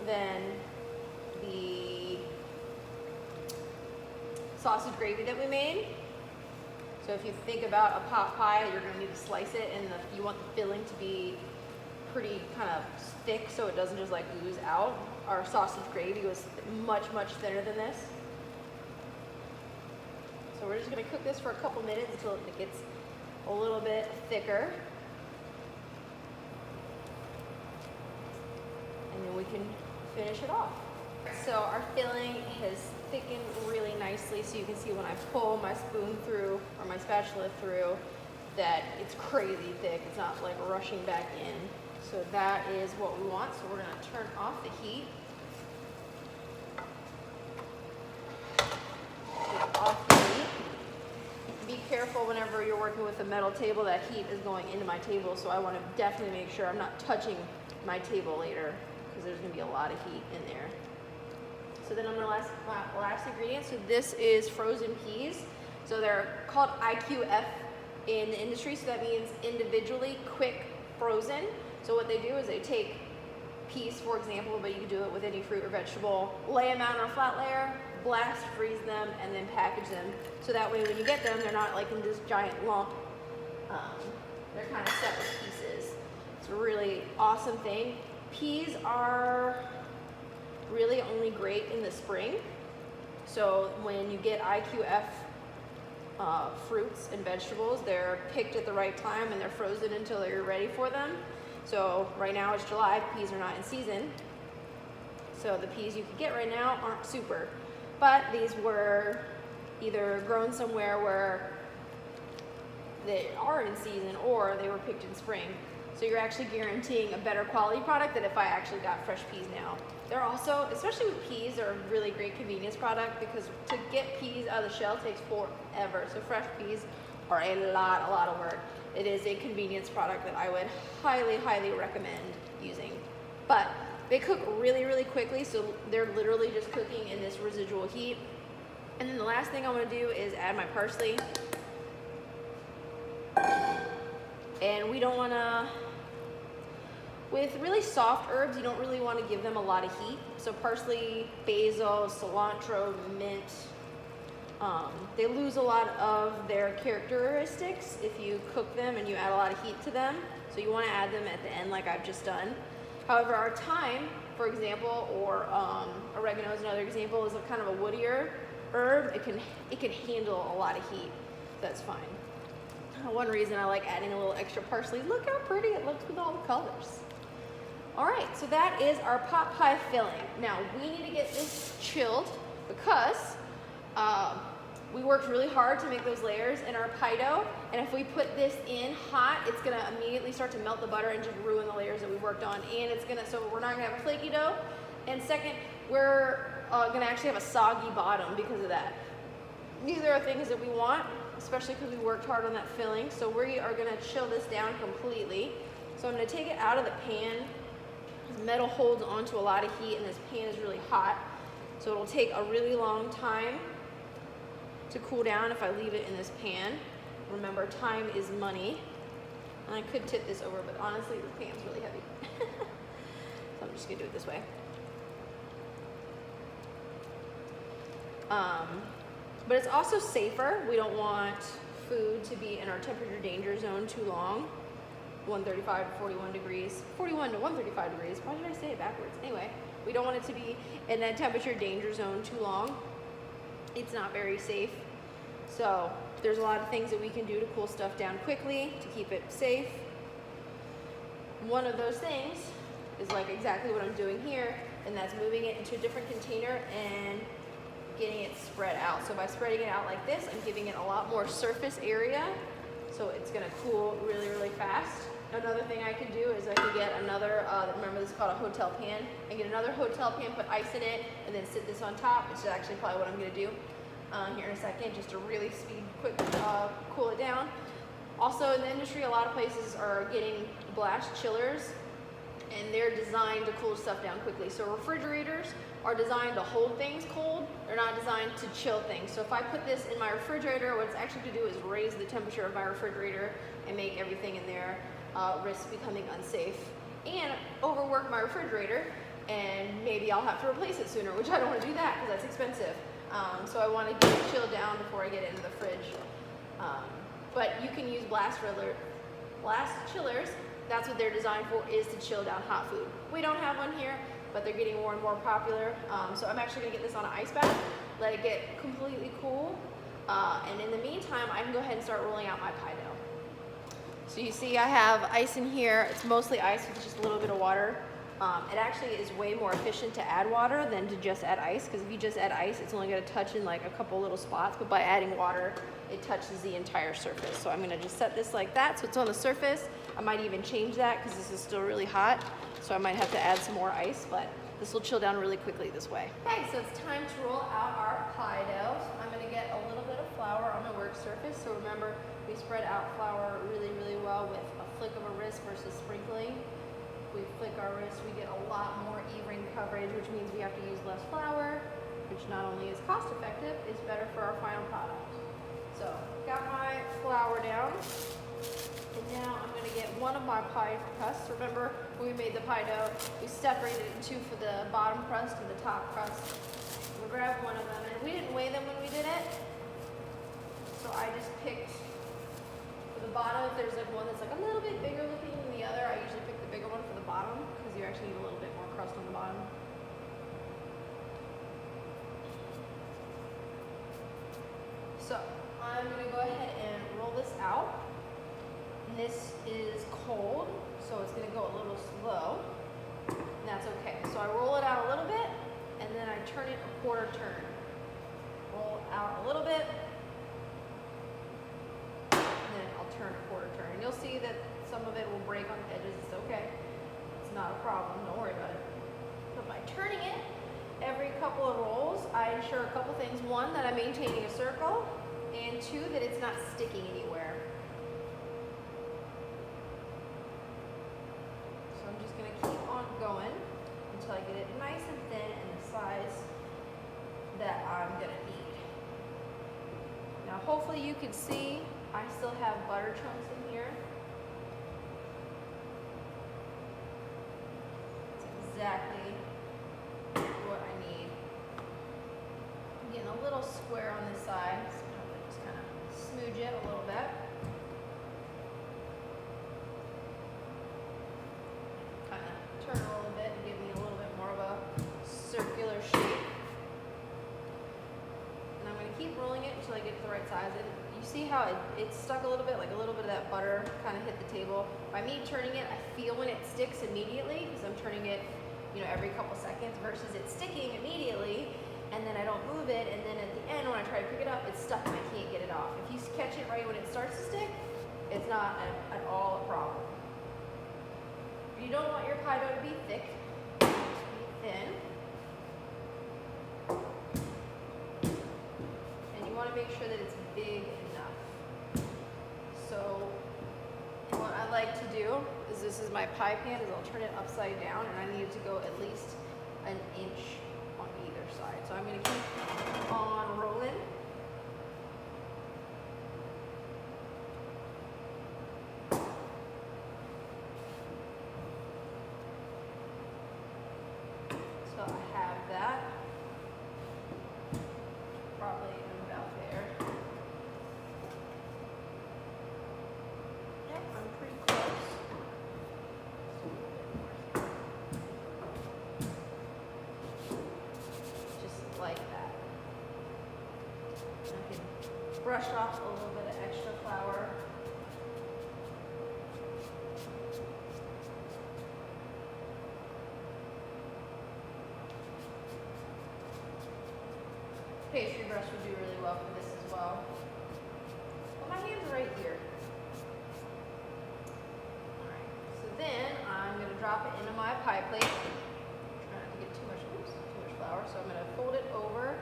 than the sausage gravy that we made. So if you think about a pot pie, you're going to need to slice it, and you want the filling to be pretty kind of thick so it doesn't just like ooze out. Our sausage gravy was much, much thinner than this. So we're just going to cook this for a couple minutes until it gets a little bit thicker. And then we can finish it off. So our filling has thickened really nicely, so you can see when I pull my spoon through or my spatula through that it's crazy thick. It's not like rushing back in. So that is what we want. So we're going to turn off the heat. Off the heat. Be careful whenever you're working with a metal table, that heat is going into my table, so I want to definitely make sure I'm not touching my table later, because there's going to be a lot of heat in there. So then on the last ingredient, so this is frozen peas. So they're called IQF in the industry, so that means individually quick frozen. So what they do is they take peas, for example, but you can do it with any fruit or vegetable, lay them out on a flat layer, blast freeze them, and then package them. So that way when you get them, they're not like in this giant lump. They're kind of separate pieces. It's a really awesome thing. Peas are really only great in the spring. So when you get IQF fruits and vegetables, they're picked at the right time and they're frozen until you're ready for them. So right now it's July, peas are not in season. So the peas you can get right now aren't super. But these were either grown somewhere where they are in season or they were picked in spring. So you're actually guaranteeing a better quality product than if I actually got fresh peas now. They're also, especially with peas, they're a really great convenience product because to get peas out of the shell takes forever. So fresh peas are a lot of work. It is a convenience product that I would highly, highly recommend using. But they cook really, really quickly, so they're literally just cooking in this residual heat. And then the last thing I'm gonna do is add my parsley. And we don't wanna With really soft herbs, you don't really want to give them a lot of heat. So parsley, basil, cilantro, mint, they lose a lot of their characteristics if you cook them and you add a lot of heat to them. So you want to add them at the end like I've just done. However, our thyme, for example, or oregano is another example, is a kind of a woodier herb. It can handle a lot of heat. That's fine. One reason I like adding a little extra parsley, look how pretty it looks with all the colors. All right, so that is our pot pie filling. Now we need to get this chilled because we worked really hard to make those layers in our pie dough, and if we put this in hot, it's gonna immediately start to melt the butter and just ruin the layers that we worked on, and so we're not gonna have a flaky dough, and second, we're gonna actually have a soggy bottom because of that. These are things that we want, especially because we worked hard on that filling, so we are gonna chill this down completely. So I'm gonna take it out of the pan. This metal holds onto a lot of heat, and this pan is really hot, so it'll take a really long time to cool down if I leave it in this pan. Remember, time is money. And I could tip this over, but honestly, the pan's really heavy. So I'm just gonna do it this way. But it's also safer. We don't want food to be in our temperature danger zone too long. 135 to 41 degrees, 41 to 135 degrees. Why did I say it backwards? Anyway, we don't want it to be in that temperature danger zone too long. It's not very safe. So there's a lot of things that we can do to cool stuff down quickly to keep it safe. One of those things is like exactly what I'm doing here, and that's moving it into a different container and getting it spread out. So by spreading it out like this, I'm giving it a lot more surface area, so it's gonna cool really, really fast. Another thing I could do is I could get another, remember this is called a hotel pan, and get another hotel pan, put ice in it, and then sit this on top, which is actually probably what I'm gonna do here in a second, just to really quick cool it down. Also in the industry, a lot of places are getting blast chillers, and they're designed to cool stuff down quickly. So refrigerators are designed to hold things cold. They're not designed to chill things. So if I put this in my refrigerator, what it's actually going to do is raise the temperature of my refrigerator and make everything in there risk becoming unsafe, and overwork my refrigerator, and maybe I'll have to replace it sooner, which I don't want to do that because that's expensive. So I want to get it chilled down before I get it into the fridge. But you can use blast chillers. That's what they're designed for, is to chill down hot food. We don't have one here, but they're getting more and more popular. So I'm actually gonna get this on an ice bath, let it get completely cool. And in the meantime, I can go ahead and start rolling out my pie dough. So you see I have ice in here. It's mostly ice with just a little bit of water. It actually is way more efficient to add water than to just add ice, because if you just add ice, it's only gonna touch in like a couple little spots, but by adding water, it touches the entire surface. So I'm gonna just set this like that so it's on the surface. I might even change that because this is still really hot, so I might have to add some more ice, but this will chill down really quickly this way. Okay, so it's time to roll out our pie dough. So I'm gonna get a little bit of flour on the work surface. So remember, we spread out flour really, really well with a flick of a wrist versus sprinkling. We flick our wrist, we get a lot more even coverage, which means we have to use less flour, which not only is cost effective, it's better for our final product. So, got my flour down, and now I'm gonna get one of my pie crusts. Remember, when we made the pie dough, we separated it in two for the bottom crust and the top crust. We'll grab one of them, and we didn't weigh them when we did it, so I just picked for the bottom. If there's like one that's like a little bit bigger looking than the other, I usually pick the bigger one for the bottom, because you actually need a little bit more crust on the bottom. So I'm gonna go ahead and roll this out. And this is cold, so it's gonna go a little slow, and that's okay. So I roll it out a little bit, and then I turn it a quarter turn. Roll out a little bit, and then I'll turn a quarter turn. And you'll see that some of it will break on the edges. It's okay. It's not a problem. Don't worry about it. But by turning it every couple of rolls, I ensure a couple things. One, that I'm maintaining a circle, and two, that it's not sticking anywhere. So I'm just gonna keep on going until I get it nice and thin and the size that I'm gonna need. Now hopefully you can see I still have butter chunks in here. centrifuge it a little bit. Kind of turn it a little bit and give me a little bit more of a circular shape. And I'm going to keep rolling it until I get to the right size. And you see how it's stuck a little bit, like a little bit of that butter kind of hit the table. By me turning it, I feel when it sticks immediately because I'm turning it, you know, every couple seconds versus it sticking immediately and then I don't move it, and then at the end when I try to pick it up, it's stuck and I can't get it off. If you catch it right when it starts to stick, it's not at all a problem. You don't want your pie dough to be thick, it needs to be thin. And you want to make sure that it's big enough. So what I like to do is, this is my pie pan, is I'll turn it upside down and I need it to go at least an inch on either side. So I'm going to keep on rolling. So I have that. Probably about there. Yep, I'm pretty close. Just like that. I can brush off a little bit of extra flour. Pastry brush would do really well for this as well. Well, my hand's right here. Alright, so then I'm going to drop it into my pie plate. Try not to get too much flour. So I'm going to fold it over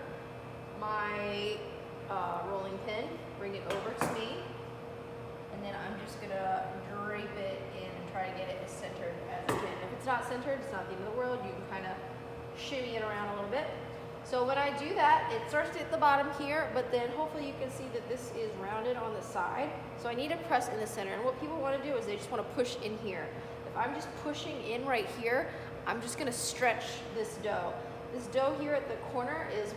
my rolling pin, bring it over to me, and then I'm just going to drape it in and try to get it as centered as I can. If it's not centered, it's not the end of the world. You can kind of shimmy it around a little bit. So when I do that, it starts at the bottom here, but then hopefully you can see that this is rounded on the side. So I need to press in the center. And what people want to do is they just want to push in here. If I'm just pushing in right here, I'm just going to stretch this dough. This dough here at the corner is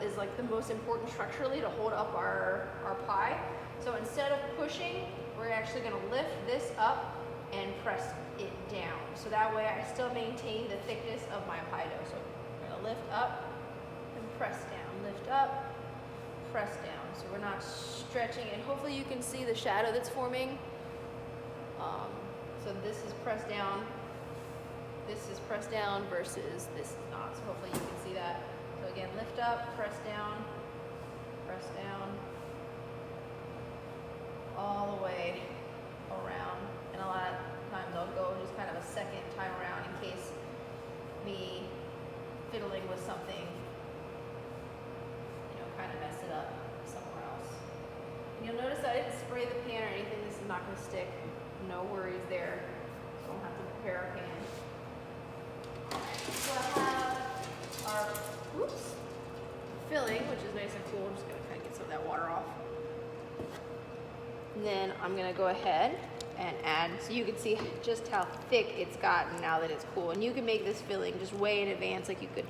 is like the most important structurally to hold up our pie. So instead of pushing, we're actually going to lift this up and press it down. So that way I still maintain the thickness of my pie dough. So we're going to lift up and press down, lift up, press down. So we're not stretching, and hopefully you can see the shadow that's forming. So this is pressed down, this is pressed down versus this is not. So hopefully you can see that. So again, lift up, press down, all the way around. And a lot of times I'll go just kind of a second time around in case me fiddling with something, kind of mess it up somewhere else. And you'll notice I didn't spray the pan or anything. This is not going to stick. No worries there. So we'll have to prepare our pan. So I have our filling, which is nice and cool. I'm just going to kind of get some of that water off. And then I'm going to go ahead and add, so you can see just how thick it's gotten now that it's cool. And you can make this filling just way in advance, like you could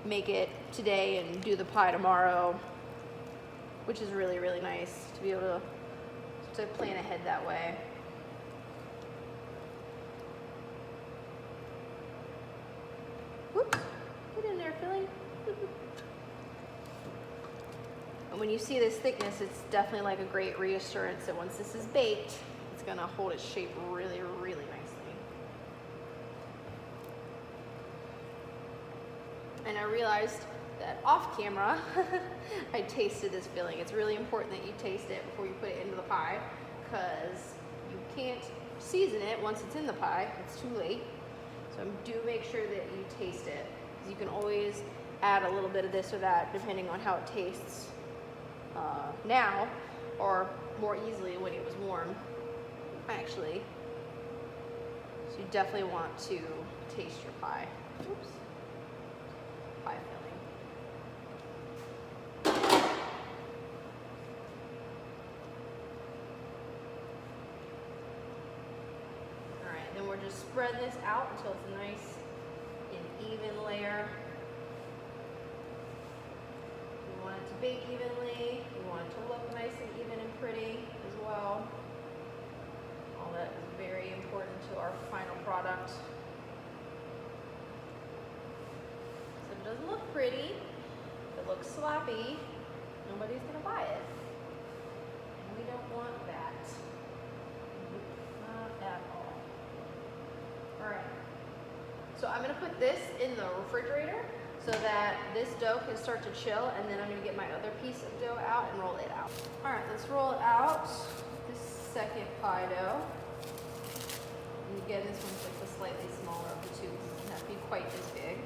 make it today and do the pie tomorrow, which is really, really nice to be able to plan ahead that way. Whoops, get in there, filling. And when you see this thickness, it's definitely like a great reassurance that once this is baked, it's gonna hold its shape really, really nicely. And I realized that off camera, I tasted this filling. It's really important that you taste it before you put it into the pie, because you can't season it once it's in the pie. It's too late. So do make sure that you taste it. You can always add a little bit of this or that depending on how it tastes now, or more easily when it was warm, actually. So you definitely want to taste your pie. Oops. Pie filling. All right, then we're just spread this out until it's a nice and even layer. We want it to bake evenly. We want it to look nice and even and pretty as well. All that is very important to our final product. So if it doesn't look pretty, if it looks sloppy, nobody's gonna buy it. And we don't want that. Not at all. All right. So I'm gonna put this in the refrigerator so that this dough can start to chill, and then I'm gonna get my other piece of dough out and roll it out. All right, let's roll it out. This second pie dough. And again, this one's like the slightly smaller of the two. It doesn't have to be quite as big.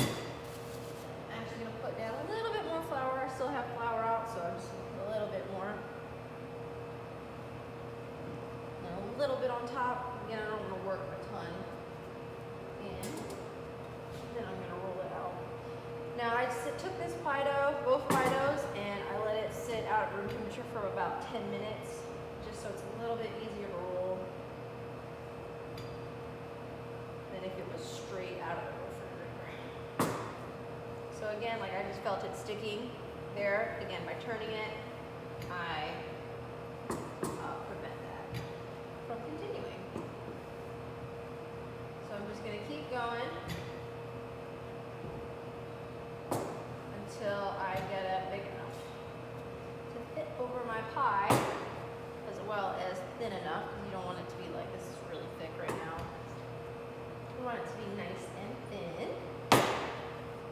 I'm actually gonna put down a little bit more flour. I still have flour out, so I'm just gonna put a little bit more. And a little bit on top. Again, I don't wanna work a ton. And then I'm gonna roll it out. Now I took this pie dough, both pie doughs, and I let it sit out at room temperature for about 10 minutes, just so it's a little bit easier to roll than if it was straight out of the refrigerator. So again, like I just felt it sticking there. Again, by turning it, I prevent that from continuing. So I'm just gonna keep going until I get it big enough to fit over my pie, as well as thin enough, because you don't want it to be like this is really thick right now. You want it to be nice and thin.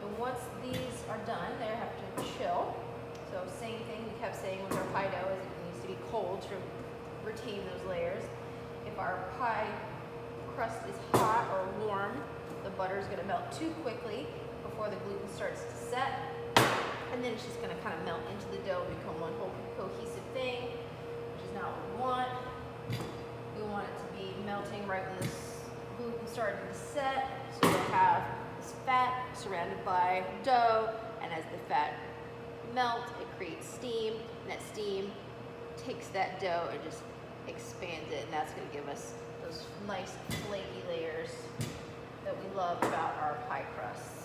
And once these are done, they have to chill. So same thing we kept saying with our pie dough is it needs to be cold to retain those layers. If our pie crust is hot or warm, the butter is going to melt too quickly before the gluten starts to set. And then it's just going to kind of melt into the dough and become one whole cohesive thing, which is not what we want. We want it to be melting right when this gluten started to set, so you'll have this fat surrounded by dough, and as the fat melts, it creates steam, and that steam takes that dough and just expands it, and that's going to give us those nice flaky layers that we love about our pie crusts.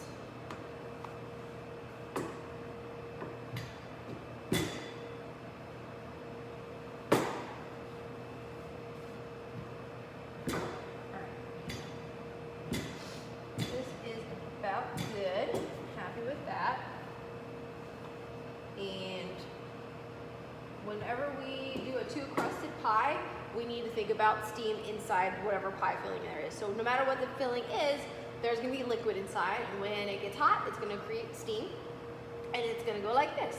Whenever we do a two-crusted pie, we need to think about steam inside whatever pie filling there is. So no matter what the filling is, there's going to be liquid inside, and when it gets hot, it's going to create steam, and it's going to go like this.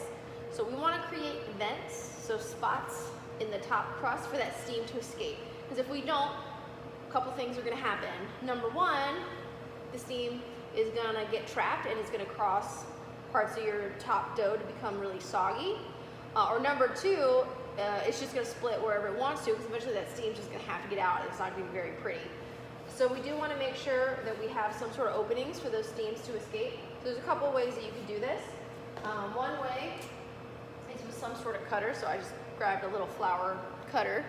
So we want to create vents, so spots in the top crust for that steam to escape. Because if we don't, a couple things are going to happen. Number one, the steam is going to get trapped, and it's going to cross parts of your top dough to become really soggy. Or number two, it's just going to split wherever it wants to, because eventually that steam's just going to have to get out, and it's not going to be very pretty. So we do want to make sure that we have some sort of openings for those steams to escape. So there's a couple of ways that you can do this. One way is with some sort of cutter, so I just grabbed a little flour cutter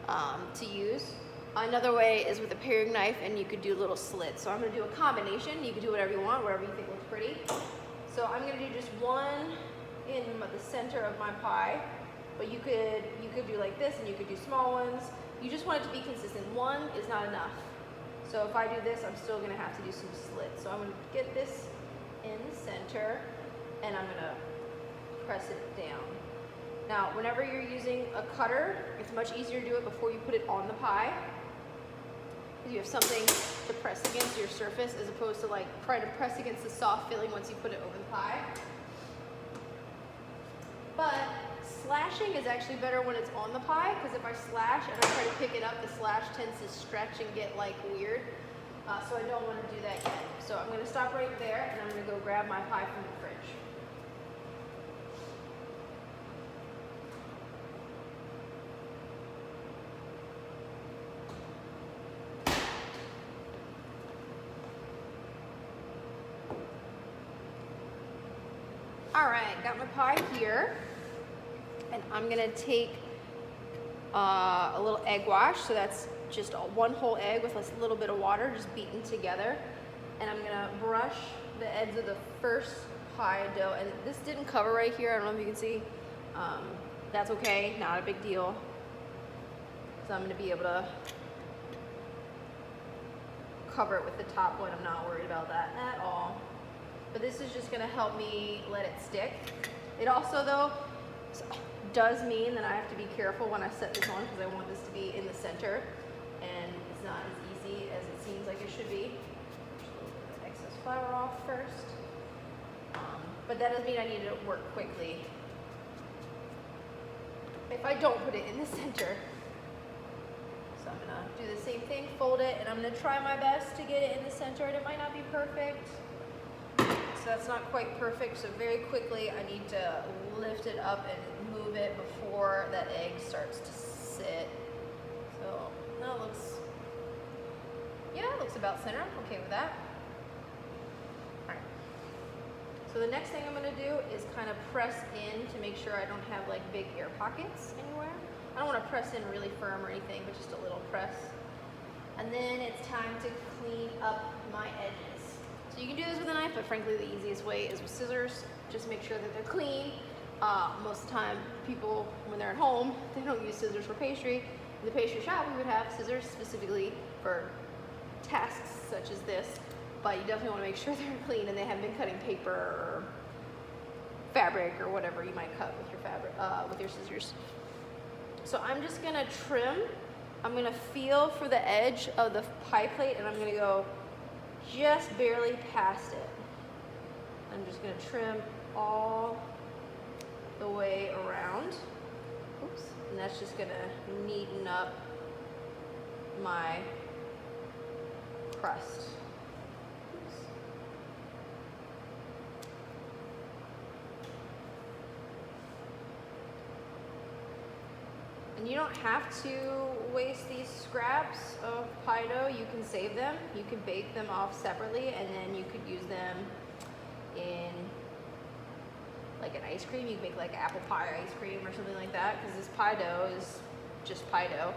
to use. Another way is with a paring knife, and you could do little slits. So I'm going to do a combination. You can do whatever you want, whatever you think looks pretty. So I'm going to do just one in the center of my pie, but you could do like this, and you could do small ones. You just want it to be consistent. One is not enough. So if I do this, I'm still gonna have to do some slits. So I'm gonna get this in the center, and I'm gonna press it down. Now, whenever you're using a cutter, it's much easier to do it before you put it on the pie, because you have something to press against your surface, as opposed to like trying to press against the soft filling once you put it over the pie. But slashing is actually better when it's on the pie, because if I slash and I try to pick it up, the slash tends to stretch and get like weird. So I don't want to do that yet. So I'm going to stop right there, and I'm going to go grab my pie from the fridge. All right, got my pie here, and I'm gonna take a little egg wash. So that's just one whole egg with a little bit of water, just beaten together. And I'm gonna brush the ends of the first pie dough, and this didn't cover right here. I don't know if you can see. That's okay, not a big deal. So I'm gonna be able to cover it with the top one. I'm not worried about that at all. But this is just gonna help me let it stick. It also though does mean that I have to be careful when I set this on because I want this to be in the center, and it's not as easy as it seems like it should be. Just a little bit of excess flour off first. But that doesn't mean I need it to work quickly if I don't put it in the center. So I'm gonna do the same thing, fold it, and I'm gonna try my best to get it in the center, and it might not be perfect. So that's not quite perfect, so very quickly I need to lift it up and move it before that egg starts to sit. So that looks, yeah, it looks about center. I'm okay with that. All right. So the next thing I'm gonna do is kind of press in to make sure I don't have like big air pockets anywhere. I don't want to press in really firm or anything, but just a little press. And then it's time to clean up my edges. So you can do this with a knife, but frankly the easiest way is with scissors. Just make sure that they're clean. Most of the time people, when they're at home, they don't use scissors for pastry. In the pastry shop we would have scissors specifically for tasks such as this, but you definitely want to make sure they're clean and they haven't been cutting paper or fabric or whatever you might cut with your fabric, with your scissors. So I'm just gonna trim. I'm gonna feel for the edge of the pie plate, and I'm gonna go just barely past it. I'm just gonna trim all the way around. Oops. And that's just gonna neaten up my crust. Oops. And you don't have to waste these scraps of pie dough. You can save them. You can bake them off separately, and then you could use them in like an ice cream. You can make like apple pie ice cream or something like that, because this pie dough is just pie dough.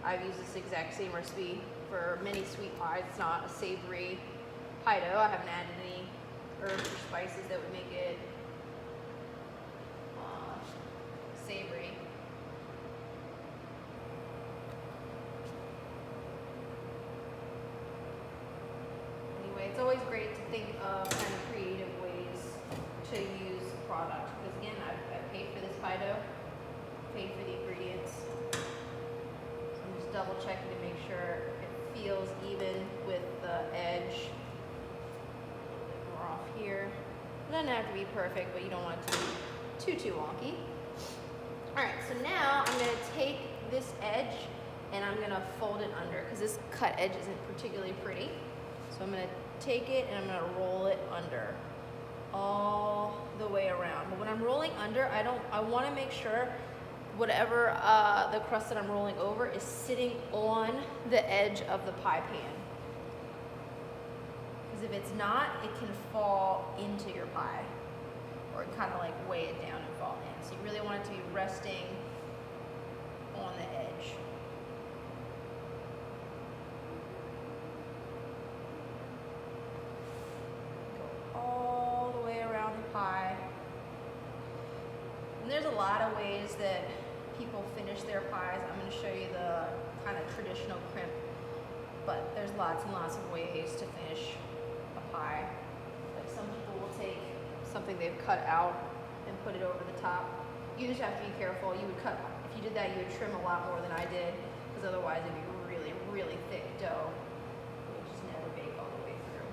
I've used this exact same recipe for many sweet pies. It's not a savory pie dough. I haven't added any herbs or spices that would make it savory. It's always great to think of kind of creative ways to use product, because again, I paid for this pie dough, paid for the ingredients. So I'm just double checking to make sure it feels even with the edge. A little bit more off here. It doesn't have to be perfect, but you don't want it to be too wonky. All right, so now I'm gonna take this edge and I'm gonna fold it under, because this cut edge isn't particularly pretty. So I'm gonna take it and I'm gonna roll it under all the way around. But when I'm rolling under, I wanna make sure whatever the crust that I'm rolling over is sitting on the edge of the pie pan. Because if it's not, it can fall into your pie, or kind of like weigh it down and fall in. So you really want it to be resting on the edge. All the way around the pie. And there's a lot of ways that people finish their pies. I'm going to show you the kind of traditional crimp, but there's lots and lots of ways to finish a pie. Like some people will take something they've cut out and put it over the top. You just have to be careful. You would cut, if you did that, you would trim a lot more than I did, because otherwise it'd be really, really thick dough. It would just never bake all the way through.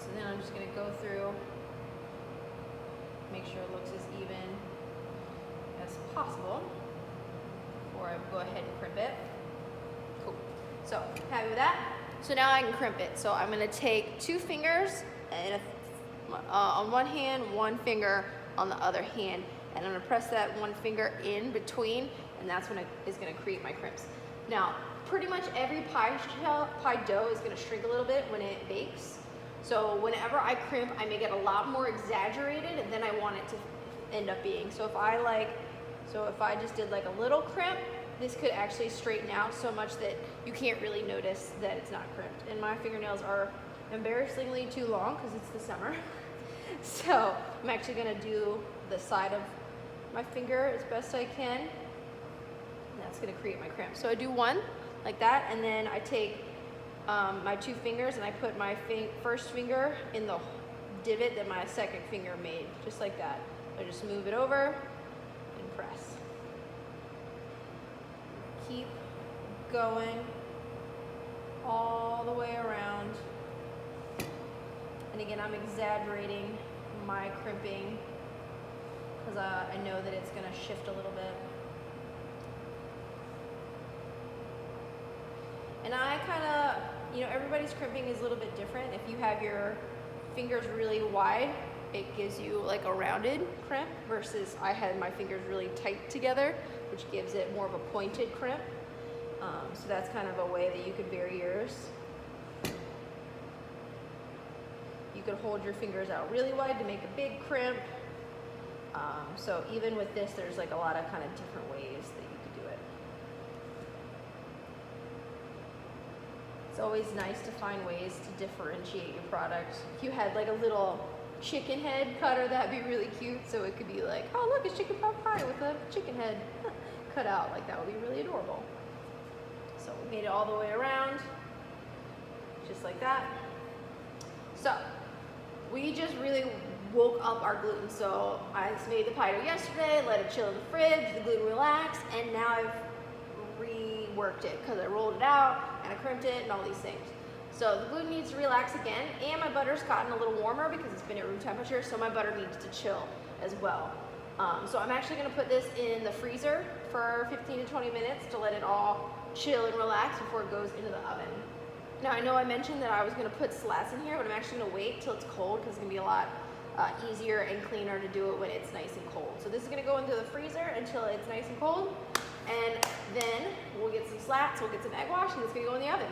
So then I'm just going to go through, make sure it looks as even as possible before I go ahead and crimp it. Cool. So happy with that. So now I can crimp it. So I'm going to take 2 fingers and on one hand, 1 finger on the other hand, and I'm going to press that 1 finger in between, and that's when it is going to create my crimps. Now, pretty much every pie dough is going to shrink a little bit when it bakes. So whenever I crimp, I make it a lot more exaggerated and then I want it to end up being. So if I just did like a little crimp, this could actually straighten out so much that you can't really notice that it's not crimped. And my fingernails are embarrassingly too long because it's the summer. So I'm actually gonna do the side of my finger as best I can. And that's gonna create my crimp. So I do one like that, and then I take my 2 fingers and I put my first finger in the divot that my second finger made, just like that. I just move it over and press. Keep going all the way around. And again, I'm exaggerating my crimping because I know that it's going to shift a little bit. And I kind of, you know, everybody's crimping is a little bit different. If you have your fingers really wide, it gives you like a rounded crimp, versus I had my fingers really tight together, which gives it more of a pointed crimp. So that's kind of a way that you could vary yours. You could hold your fingers out really wide to make a big crimp. So even with this, there's like a lot of kind of different ways that you could do it. It's always nice to find ways to differentiate your product. If you had like a little chicken head cutter, that'd be really cute. So it could be like, oh look, it's chicken pot pie with a chicken head cut out. Like that would be really adorable. So we made it all the way around, just like that. So we just really woke up our gluten. So I made the pie dough yesterday, let it chill in the fridge, the gluten relaxed, and now I've reworked it because I rolled it out and I crimped it and all these things. So the gluten needs to relax again, and my butter's gotten a little warmer because it's been at room temperature, so my butter needs to chill as well. So I'm actually going to put this in the freezer for 15 to 20 minutes to let it all chill and relax before it goes into the oven. Now I know I mentioned that I was going to put slats in here, but I'm actually going to wait till it's cold because it's going to be a lot easier and cleaner to do it when it's nice and cold. So this is going to go into the freezer until it's nice and cold, and then we'll get some slats, we'll get some egg wash, and it's going to go in the oven.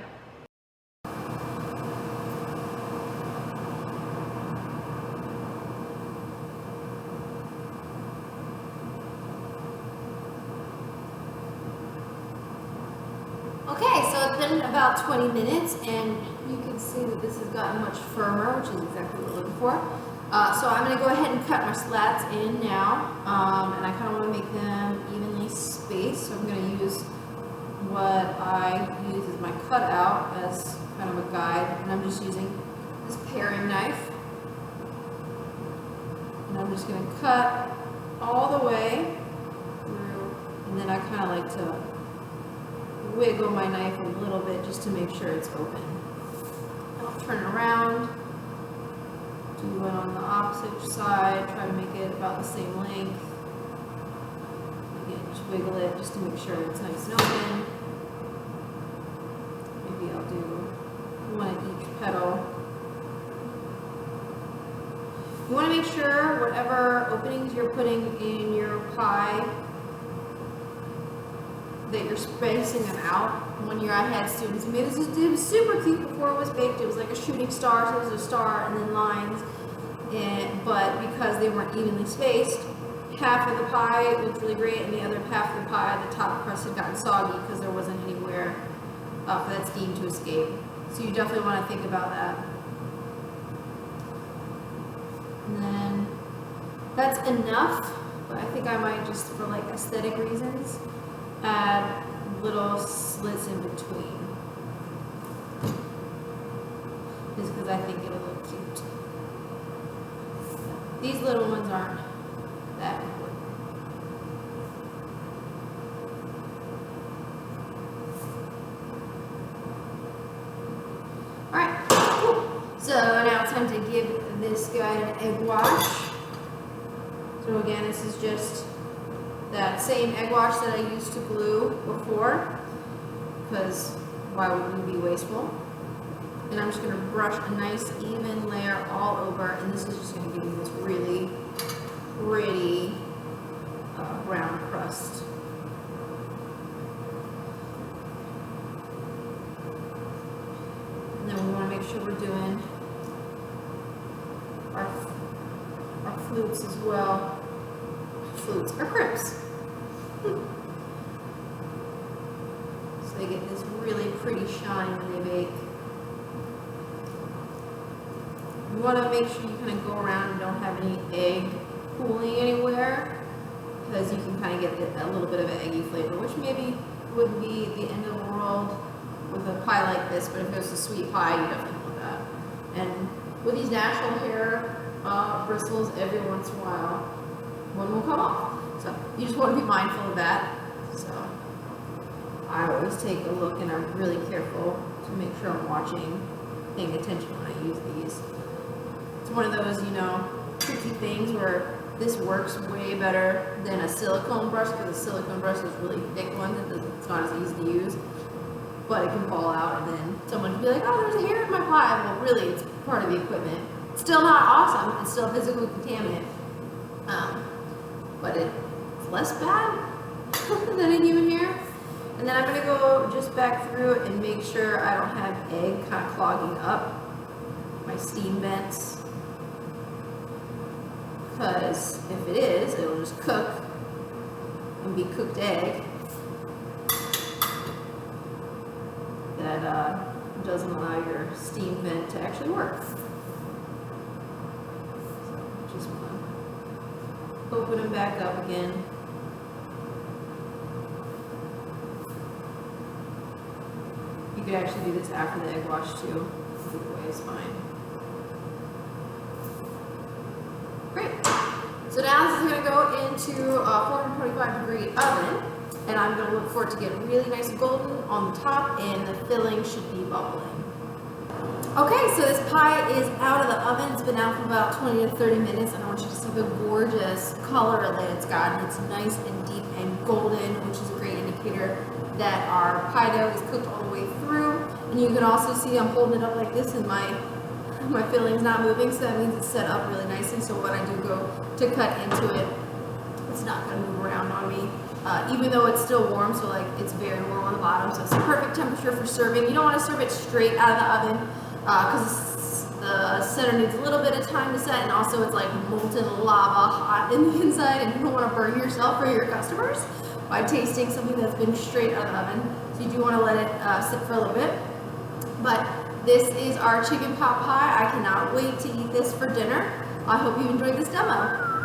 Okay, so it's been about 20 minutes, and you can see that this has gotten much firmer, which is exactly what we're looking for. So I'm going to go ahead and cut my slats in now, and I kind of want to make them evenly spaced. So I'm going to use what I use as my cutout as kind of a guide, and I'm just using this paring knife, and I'm just going to cut all the way through, and then I kind of like to wiggle my knife a little bit just to make sure it's open. I'll turn it around, do one on the opposite side, try to make it about the same length. Again, just wiggle it just to make sure it's nice and open. Maybe I'll do one at each petal. You want to make sure whatever openings you're putting in your pie that you're spacing them out. One year I had students who made this. It was super cute before it was baked. It was like a shooting star, so it was a star and then lines. But because they weren't evenly spaced, half of the pie looked really great, and the other half of the pie, the top crust had gotten soggy because there wasn't anywhere for that steam to escape. So you definitely want to think about that. And then that's enough, but I think I might just, for like aesthetic reasons, add little slits in between, just because I think it'll look cute. These little ones aren't that important. Alright, cool. So now it's time to give this guy an egg wash. So again, this is just that same egg wash that I used to glue before, because why would we be wasteful? And I'm just going to brush a nice even layer all over, and this is just going to give you this really pretty brown crust. And then we want to make sure we're doing our flutes as well. Flutes are crimps. they get this really pretty shine when they bake. You want to make sure you kind of go around and don't have any egg pooling anywhere, because you can kind of get a little bit of an eggy flavor, which maybe wouldn't be the end of the world with a pie like this, but if it was a sweet pie, you definitely want that. And with these natural hair bristles, every once in a while, one will come off. So you just want to be mindful of that. So I always take a look and I'm really careful to make sure I'm watching, paying attention when I use these. It's one of those, you know, tricky things where this works way better than a silicone brush, because a silicone brush is really thick one that it's not as easy to use, but it can fall out and then someone can be like, oh, there's a hair in my pie. Well, really, it's part of the equipment. It's still not awesome. It's still a physical contaminant, but it's less bad than a human hair. And then I'm going to go just back through it and make sure I don't have egg kind of clogging up my steam vents. Because if it is, it'll just cook and be cooked egg that doesn't allow your steam vent to actually work. So just want to open them back up again. You could actually do this after the egg wash too. Either way is fine. Great. So now this is going to go into a 425-degree oven, and I'm going to look for it to get really nice and golden on the top, and the filling should be bubbling. Okay, so this pie is out of the oven. It's been out for about 20 to 30 minutes, and I want you to see the gorgeous color that it's got. It's nice and deep and golden, which is a great indicator that our pie dough is cooked all the way through. And you can also see I'm holding it up like this, and my filling's not moving, so that means it's set up really nicely. So when I do go to cut into it, it's not going to move around on me, even though it's still warm. So like it's very warm on the bottom, so it's the perfect temperature for serving. You don't want to serve it straight out of the oven because the center needs a little bit of time to set, and also it's like molten lava hot in the inside, and you don't want to burn yourself or your customers by tasting something that's been straight out of the oven. So you do want to let it sit for a little bit. But this is our chicken pot pie. I cannot wait to eat this for dinner. I hope you enjoyed this demo.